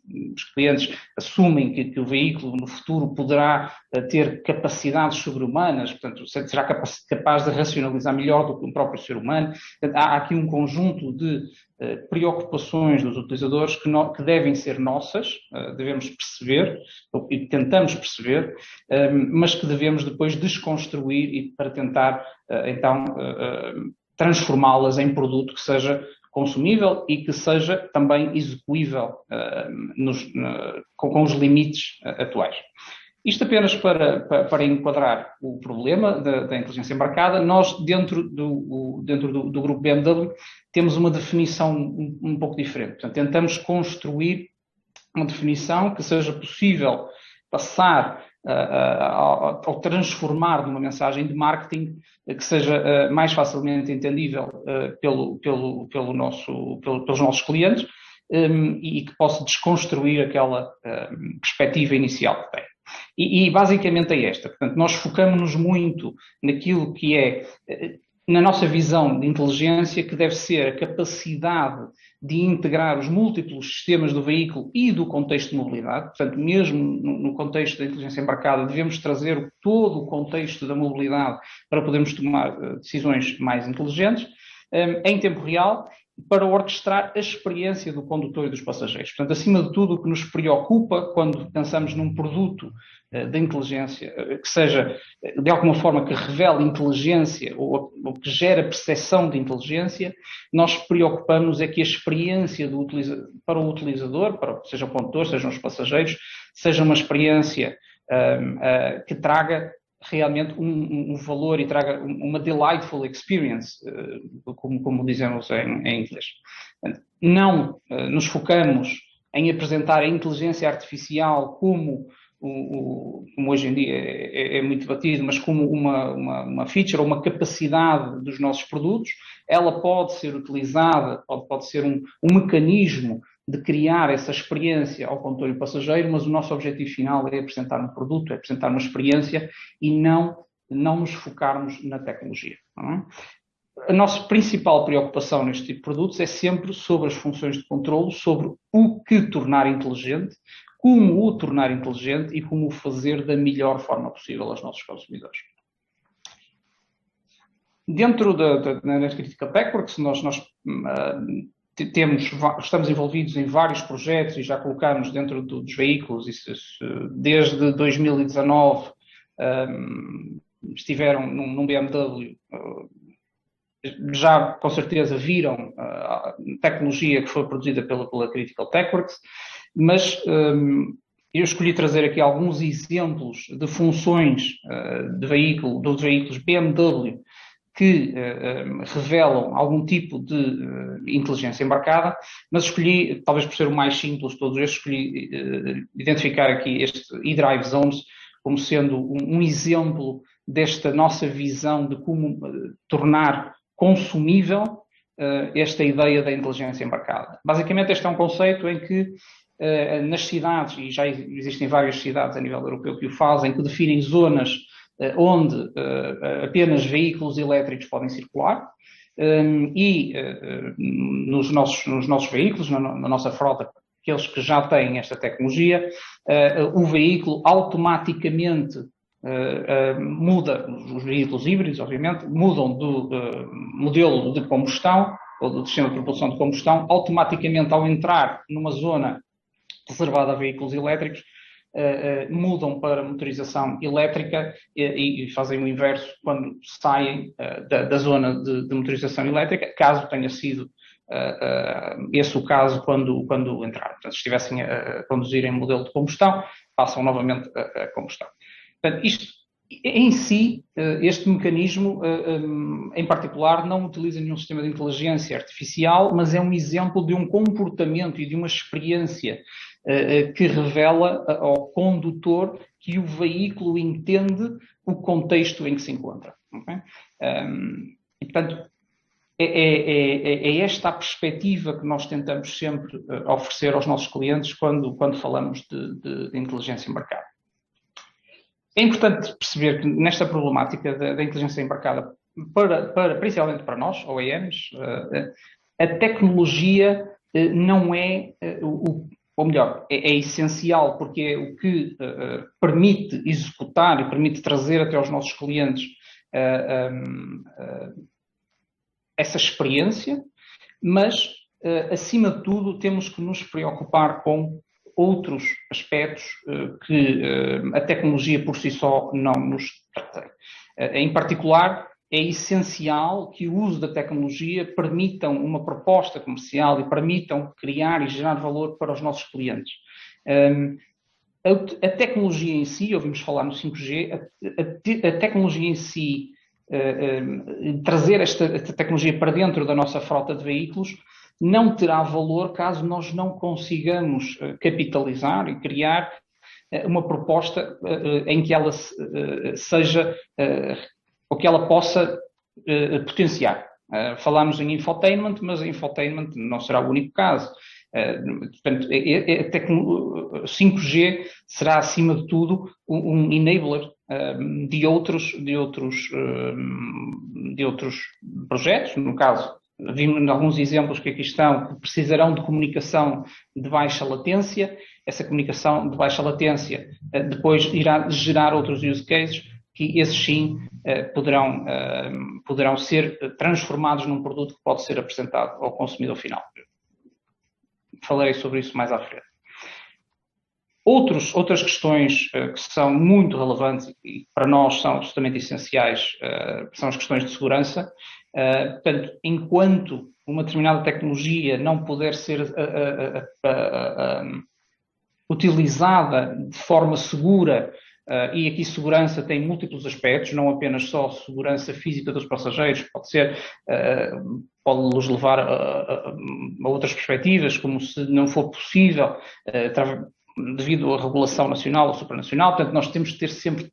clientes assumem que o veículo no futuro poderá ter capacidades sobre-humanas, portanto, será capaz de racionalizar melhor do que o próprio ser humano. Portanto, há aqui um conjunto de preocupações dos utilizadores que devem ser nossas, devemos perceber, e tentamos perceber, mas que devemos depois desconstruir e para tentar, então, transformá-las em produto que seja consumível e que seja também execuível com os limites atuais. Isto apenas para enquadrar o problema da inteligência embarcada. Nós, dentro do grupo BMW, temos uma definição um pouco diferente. Portanto, tentamos construir uma definição que seja possível passar ao transformar numa mensagem de marketing que seja mais facilmente entendível pelos nossos clientes e que possa desconstruir aquela perspectiva inicial que tem. E basicamente é esta. Portanto, nós focamos-nos muito naquilo que é, na nossa visão de inteligência, que deve ser a capacidade de integrar os múltiplos sistemas do veículo e do contexto de mobilidade. Portanto, mesmo no contexto da inteligência embarcada, devemos trazer todo o contexto da mobilidade para podermos tomar decisões mais inteligentes, em tempo real, para orquestrar a experiência do condutor e dos passageiros. Portanto, acima de tudo, o que nos preocupa quando pensamos num produto da inteligência, que seja, de alguma forma, que revele inteligência ou que gera percepção de inteligência, nós preocupamos é que a experiência para o utilizador, seja o condutor, sejam os passageiros, seja uma experiência que traga realmente um valor e traga uma delightful experience, como dizemos em inglês. Não nos focamos em apresentar a inteligência artificial como hoje em dia é muito debatido, mas como uma feature ou uma capacidade dos nossos produtos. Ela pode ser utilizada, pode ser um mecanismo de criar essa experiência ao condutor e passageiro, mas o nosso objetivo final é apresentar um produto, é apresentar uma experiência e não nos focarmos na tecnologia. Não é? A nossa principal preocupação neste tipo de produtos é sempre sobre as funções de controlo, sobre o que tornar inteligente, como o tornar inteligente e como o fazer da melhor forma possível aos nossos consumidores. Dentro da Critical TechWorks, nós estamos envolvidos em vários projetos e já colocamos dentro dos veículos, desde 2019 estiveram num BMW, já com certeza viram a tecnologia que foi produzida pela Critical TechWorks, mas eu escolhi trazer aqui alguns exemplos de funções dos veículos BMW que revelam algum tipo de inteligência embarcada, mas escolhi, talvez por ser o mais simples de todos estes, escolhi identificar aqui este eDrive Zones como sendo um exemplo desta nossa visão de como tornar consumível esta ideia da inteligência embarcada. Basicamente, este é um conceito em que nas cidades, e já existem várias cidades a nível europeu que o fazem, que definem zonas onde apenas veículos elétricos podem circular e nos nossos veículos, na nossa frota, aqueles que já têm esta tecnologia, o veículo automaticamente muda, os veículos híbridos, obviamente, mudam do modelo de combustão ou do sistema de propulsão de combustão, automaticamente ao entrar numa zona reservada a veículos elétricos, mudam para motorização elétrica e fazem o inverso quando saem da zona de motorização elétrica, caso tenha sido esse o caso quando entraram. Portanto, se estivessem a conduzir em modelo de combustão, passam novamente a combustão. Portanto, isto em si, este mecanismo em particular não utiliza nenhum sistema de inteligência artificial, mas é um exemplo de um comportamento e de uma experiência que revela ao condutor que o veículo entende o contexto em que se encontra. Okay? E, portanto, é esta a perspectiva que nós tentamos sempre oferecer aos nossos clientes quando falamos de inteligência embarcada. É importante perceber que nesta problemática da inteligência embarcada, principalmente para nós, OEMs, a tecnologia não é ou melhor, é essencial, porque é o que permite executar e permite trazer até aos nossos clientes essa experiência, mas, acima de tudo, temos que nos preocupar com outros aspectos que a tecnologia por si só não nos trata. Em particular, é essencial que o uso da tecnologia permitam uma proposta comercial e permitam criar e gerar valor para os nossos clientes. A tecnologia em si, ouvimos falar no 5G, a tecnologia em si, trazer esta tecnologia para dentro da nossa frota de veículos, não terá valor caso nós não consigamos capitalizar e criar uma proposta em que ela seja, ou que ela possa potenciar. Falámos em infotainment, mas infotainment não será o único caso. Portanto, 5G será, acima de tudo, um enabler de outros projetos. No caso, vimos alguns exemplos que aqui estão, que precisarão de comunicação de baixa latência. Essa comunicação de baixa latência depois irá gerar outros use cases, que esses sim poderão ser transformados num produto que pode ser apresentado ao consumidor final. Falarei sobre isso mais à frente. Outras questões que são muito relevantes e para nós são absolutamente essenciais são as questões de segurança. Portanto, enquanto uma determinada tecnologia não puder ser utilizada de forma segura, e aqui segurança tem múltiplos aspectos, não apenas só segurança física dos passageiros, pode nos levar a outras perspectivas, como se não for possível, devido à regulação nacional ou supranacional. Portanto, nós temos que ter sempre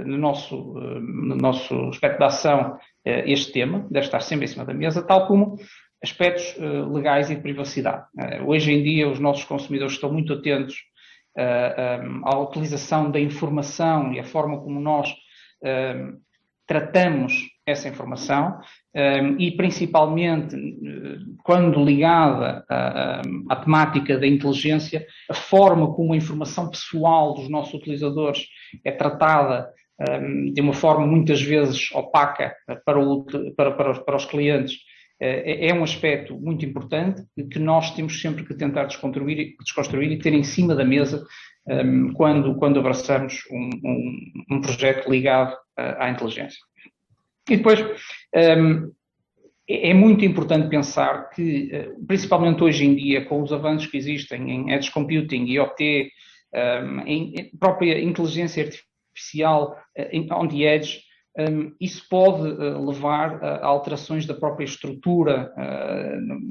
no nosso aspecto de ação este tema, deve estar sempre em cima da mesa, tal como aspectos legais e de privacidade. Hoje em dia, os nossos consumidores estão muito atentos à utilização da informação e a forma como nós tratamos essa informação, e principalmente quando ligada à temática da inteligência, a forma como a informação pessoal dos nossos utilizadores é tratada de uma forma muitas vezes opaca para os clientes, é um aspecto muito importante que nós temos sempre que tentar desconstruir e ter em cima da mesa quando abraçamos um projeto ligado à inteligência. E depois, é muito importante pensar que, principalmente hoje em dia, com os avanços que existem em edge computing, IoT, em própria inteligência artificial on the edge, isso pode levar a alterações da própria estrutura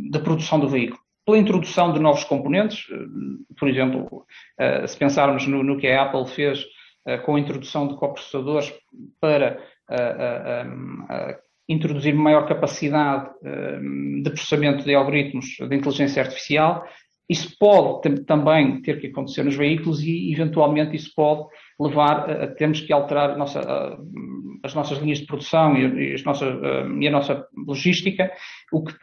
da produção do veículo. Pela introdução de novos componentes, por exemplo, se pensarmos no que a Apple fez com a introdução de coprocessadores para introduzir maior capacidade de processamento de algoritmos de inteligência artificial, isso pode também ter que acontecer nos veículos e, eventualmente, isso pode levar a termos que alterar as nossas linhas de produção e a nossa logística, o que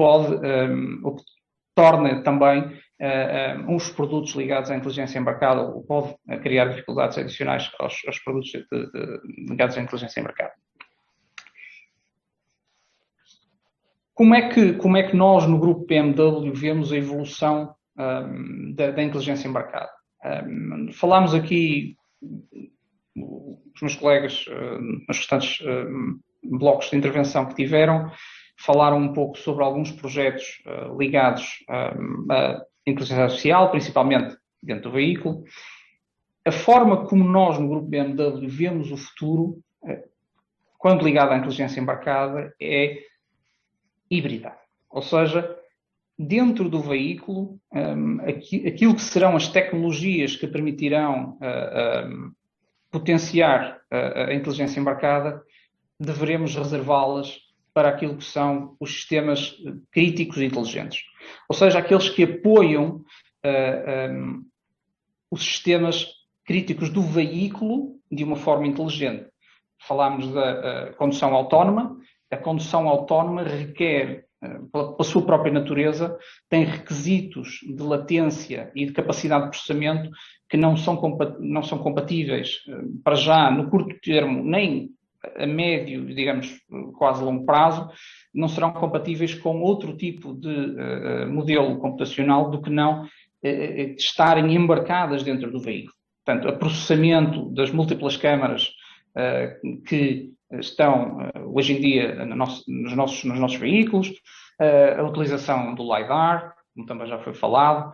torna também uns produtos ligados à inteligência embarcada, ou pode criar dificuldades adicionais aos produtos ligados à inteligência embarcada. Como é que nós, no grupo BMW, vemos a evolução da inteligência embarcada? Falámos aqui, os meus colegas, nos restantes blocos de intervenção que tiveram, falaram um pouco sobre alguns projetos ligados à inteligência artificial, principalmente dentro do veículo. A forma como nós, no grupo BMW, vemos o futuro, quando ligado à inteligência embarcada, é híbrida. Ou seja, dentro do veículo, aquilo que serão as tecnologias que permitirão potenciar a inteligência embarcada, deveremos reservá-las para aquilo que são os sistemas críticos inteligentes. Ou seja, aqueles que apoiam os sistemas críticos do veículo de uma forma inteligente. Falámos da condução autónoma. A condução autónoma requer, pela sua própria natureza, tem requisitos de latência e de capacidade de processamento que não são compatíveis para já no curto termo, nem a médio, digamos, quase longo prazo, não serão compatíveis com outro tipo de modelo computacional do que não estarem embarcadas dentro do veículo. Portanto, o processamento das múltiplas câmaras que estão hoje em dia nos nossos veículos, a utilização do LiDAR, como também já foi falado,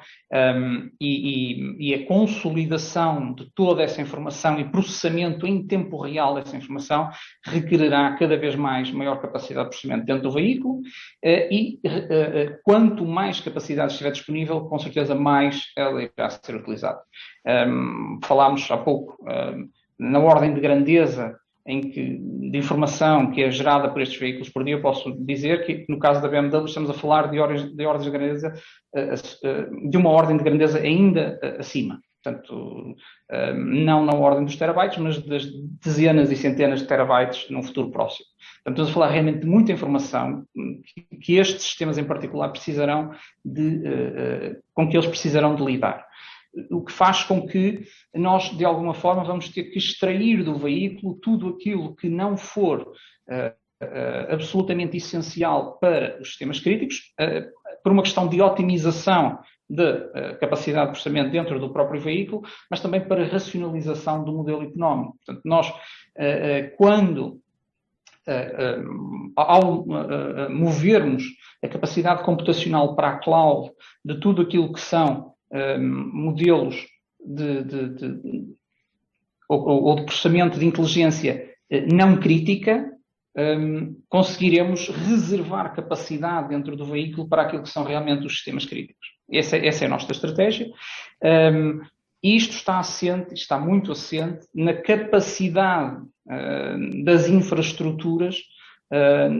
e a consolidação de toda essa informação e processamento em tempo real dessa informação requererá cada vez maior capacidade de processamento dentro do veículo e quanto mais capacidade estiver disponível, com certeza mais ela irá ser utilizada. Falámos há pouco na ordem de grandeza de informação que é gerada por estes veículos por dia. Eu posso dizer que, no caso da BMW, estamos a falar de ordens de grandeza, de uma ordem de grandeza ainda acima. Portanto, não na ordem dos terabytes, mas das dezenas e centenas de terabytes num futuro próximo. Portanto, estamos a falar realmente de muita informação que estes sistemas em particular precisarão com que eles precisarão de lidar. O que faz com que nós, de alguma forma, vamos ter que extrair do veículo tudo aquilo que não for absolutamente essencial para os sistemas críticos, por uma questão de otimização da capacidade de processamento dentro do próprio veículo, mas também para racionalização do modelo económico. Portanto, nós, ao movermos a capacidade computacional para a cloud de tudo aquilo que são modelos ou de processamento de inteligência não crítica, conseguiremos reservar capacidade dentro do veículo para aquilo que são realmente os sistemas críticos. Essa é a nossa estratégia. Isto está muito assente na capacidade das infraestruturas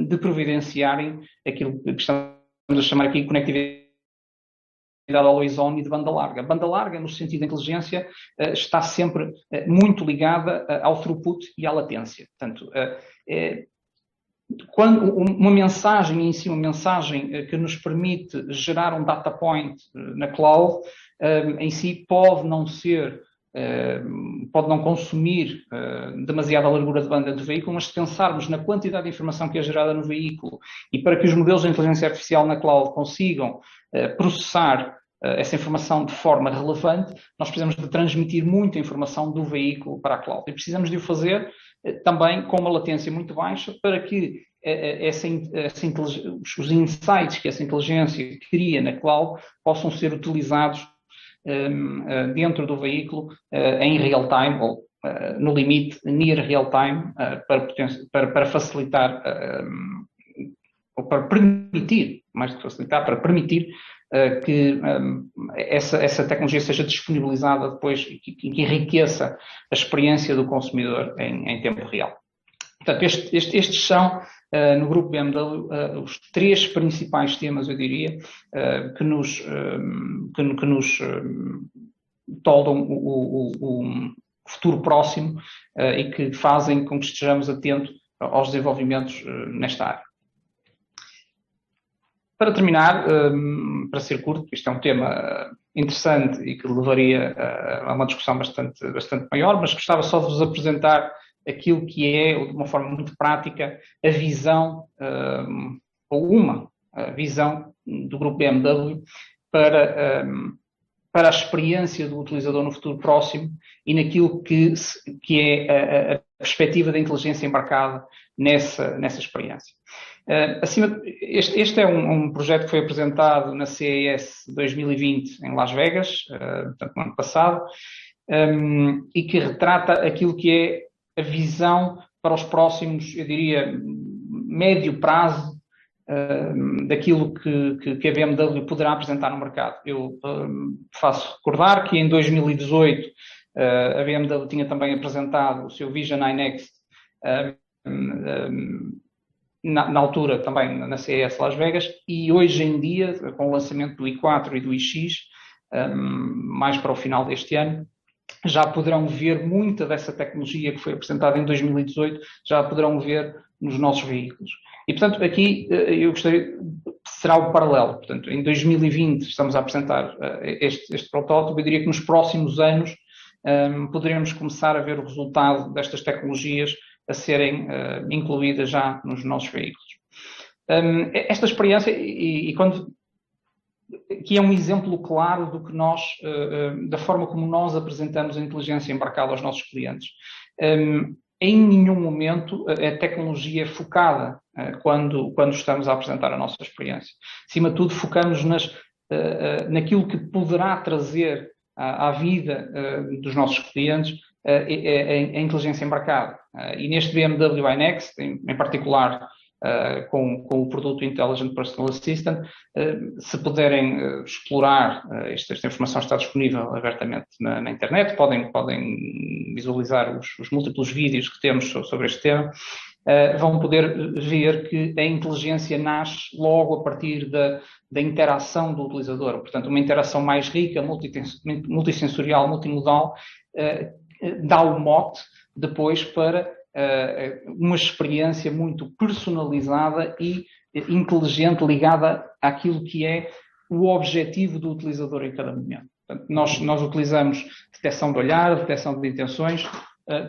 de providenciarem aquilo que estamos a chamar aqui de conectividade always on e de banda larga. Banda larga, no sentido da inteligência, está sempre muito ligada ao throughput e à latência. Portanto, quando uma mensagem em si, uma mensagem que nos permite gerar um data point na cloud, em si pode não consumir demasiada largura de banda do veículo, mas se pensarmos na quantidade de informação que é gerada no veículo e para que os modelos de inteligência artificial na cloud consigam processar essa informação de forma relevante, nós precisamos de transmitir muita informação do veículo para a cloud. E precisamos de o fazer também com uma latência muito baixa para que os insights que essa inteligência cria na cloud possam ser utilizados dentro do veículo em real time ou no limite near real time para facilitar ou para permitir, mais do que facilitar, para permitir que essa tecnologia seja disponibilizada depois e que enriqueça a experiência do consumidor em tempo real. Portanto, estes são, no grupo BMW, os três principais temas, eu diria, que nos toldam o futuro próximo e que fazem com que estejamos atentos aos desenvolvimentos nesta área. Para terminar, para ser curto, isto é um tema interessante e que levaria a uma discussão bastante maior, mas gostava só de vos apresentar aquilo que é, de uma forma muito prática, a visão, ou uma visão do grupo BMW para a experiência do utilizador no futuro próximo e naquilo que é a perspectiva da inteligência embarcada nessa experiência. Este é um projeto que foi apresentado na CES 2020 em Las Vegas, portanto, no ano passado, e que retrata aquilo que é a visão para os próximos, eu diria, médio prazo, daquilo que a BMW poderá apresentar no mercado. Eu faço recordar que em 2018 a BMW tinha também apresentado o seu Vision iNext, na altura também na CES Las Vegas, e hoje em dia, com o lançamento do i4 e do iX, mais para o final deste ano, já poderão ver muita dessa tecnologia que foi apresentada em 2018, já poderão ver nos nossos veículos. E, portanto, aqui eu gostaria, será o paralelo. Portanto, em 2020 estamos a apresentar este protótipo. Eu diria que nos próximos anos poderemos começar a ver o resultado destas tecnologias a serem incluídas já nos nossos veículos. Esta experiência, que é um exemplo claro do que nós, da forma como nós apresentamos a inteligência embarcada aos nossos clientes. Em nenhum momento a tecnologia é focada quando estamos a apresentar a nossa experiência. Acima de tudo, focamos naquilo que poderá trazer à vida dos nossos clientes a inteligência embarcada. E neste BMW iNext, em particular, com o produto Intelligent Personal Assistant, se puderem explorar, esta informação está disponível abertamente na internet, podem visualizar os múltiplos vídeos que temos sobre este tema, vão poder ver que a inteligência nasce logo a partir da interação do utilizador, portanto uma interação mais rica, multissensorial, multimodal, dá o mote depois para uma experiência muito personalizada e inteligente, ligada àquilo que é o objetivo do utilizador em cada momento. Portanto, nós utilizamos detecção de olhar, detecção de intenções,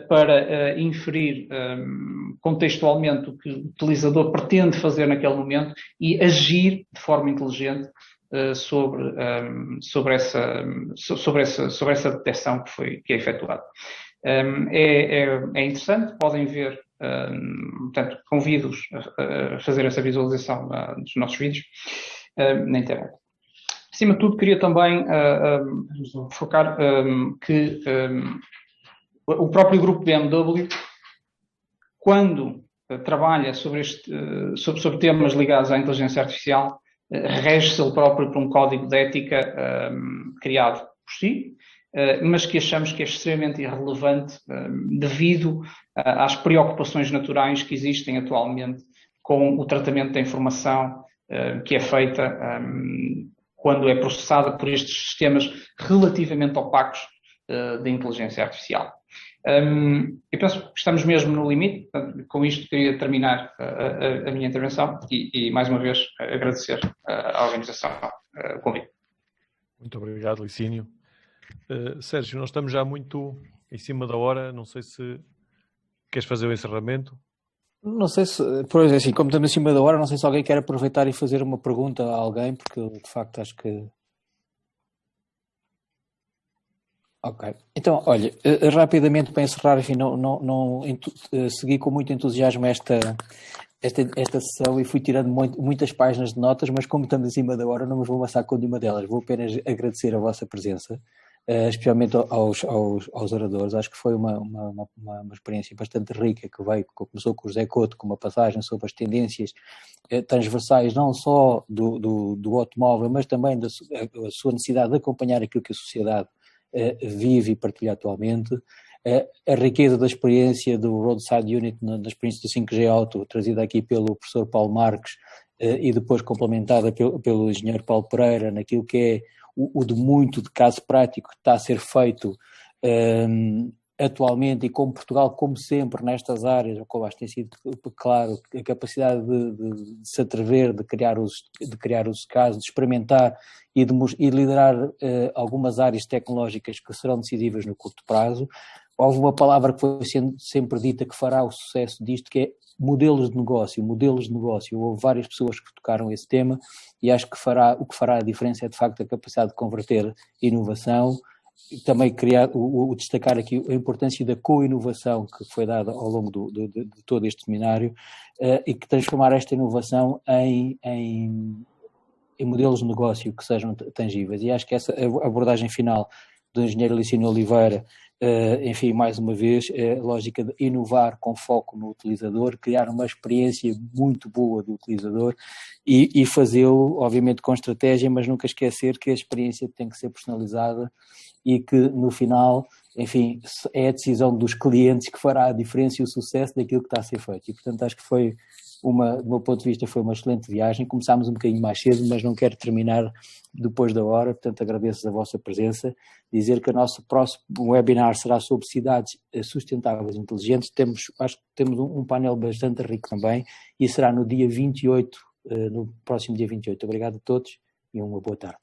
para inferir contextualmente o que o utilizador pretende fazer naquele momento e agir de forma inteligente sobre essa detecção que é efetuada. É interessante, podem ver, portanto, convido-os a fazer essa visualização dos nossos vídeos na internet. Acima de tudo, queria também focar que o próprio grupo BMW, quando trabalha sobre temas ligados à inteligência artificial, rege-se ele próprio por um código de ética criado por si, mas que achamos que é extremamente irrelevante devido às preocupações naturais que existem atualmente com o tratamento da informação que é feita quando é processada por estes sistemas relativamente opacos da inteligência artificial. Eu penso que estamos mesmo no limite. Portanto, com isto queria terminar a minha intervenção e mais uma vez agradecer à organização o convite. Muito obrigado, Licínio. Sérgio, nós estamos já muito em cima da hora, não sei se queres fazer o encerramento. Não sei se, pois é assim, como estamos em cima da hora, não sei se alguém quer aproveitar e fazer uma pergunta a alguém, porque de facto acho que... Ok. Então, olha, rapidamente para encerrar, enfim, segui com muito entusiasmo esta sessão e fui tirando muitas páginas de notas, mas como estamos em cima da hora, não me vou amassar com nenhuma delas. Vou apenas agradecer a vossa presença, especialmente aos oradores. Acho que foi uma experiência bastante rica, que começou com o José Couto, com uma passagem sobre as tendências transversais, não só do automóvel, mas também da sua necessidade de acompanhar aquilo que a sociedade vive e partilha atualmente, a riqueza da experiência do Roadside Unit na experiência do 5G Auto, trazida aqui pelo professor Paulo Marques e depois complementada pelo engenheiro Paulo Pereira, naquilo que é o de muito de caso prático que está a ser feito atualmente, e como Portugal, como sempre, nestas áreas, como acho que tem sido claro, a capacidade de se atrever, de criar os casos, de experimentar e de liderar algumas áreas tecnológicas que serão decisivas no curto prazo. Houve uma palavra que foi sempre dita que fará o sucesso disto, que é modelos de negócio. Houve várias pessoas que tocaram esse tema e acho que o que fará a diferença é, de facto, a capacidade de converter inovação. E também destacar aqui a importância da co-inovação que foi dada ao longo de todo este seminário, e que transformar esta inovação em modelos de negócio que sejam tangíveis. E acho que essa abordagem final do engenheiro Licínio Oliveira, enfim, mais uma vez, a lógica de inovar com foco no utilizador, criar uma experiência muito boa do utilizador e fazê-lo, obviamente, com estratégia, mas nunca esquecer que a experiência tem que ser personalizada e que, no final, enfim, é a decisão dos clientes que fará a diferença e o sucesso daquilo que está a ser feito. E, portanto, acho que foi do meu ponto de vista, foi uma excelente viagem. Começámos um bocadinho mais cedo, mas não quero terminar depois da hora, portanto agradeço a vossa presença. Dizer que o nosso próximo webinar será sobre cidades sustentáveis e inteligentes. Acho que temos um painel bastante rico também, e será no dia 28, no próximo dia 28. Obrigado a todos e uma boa tarde.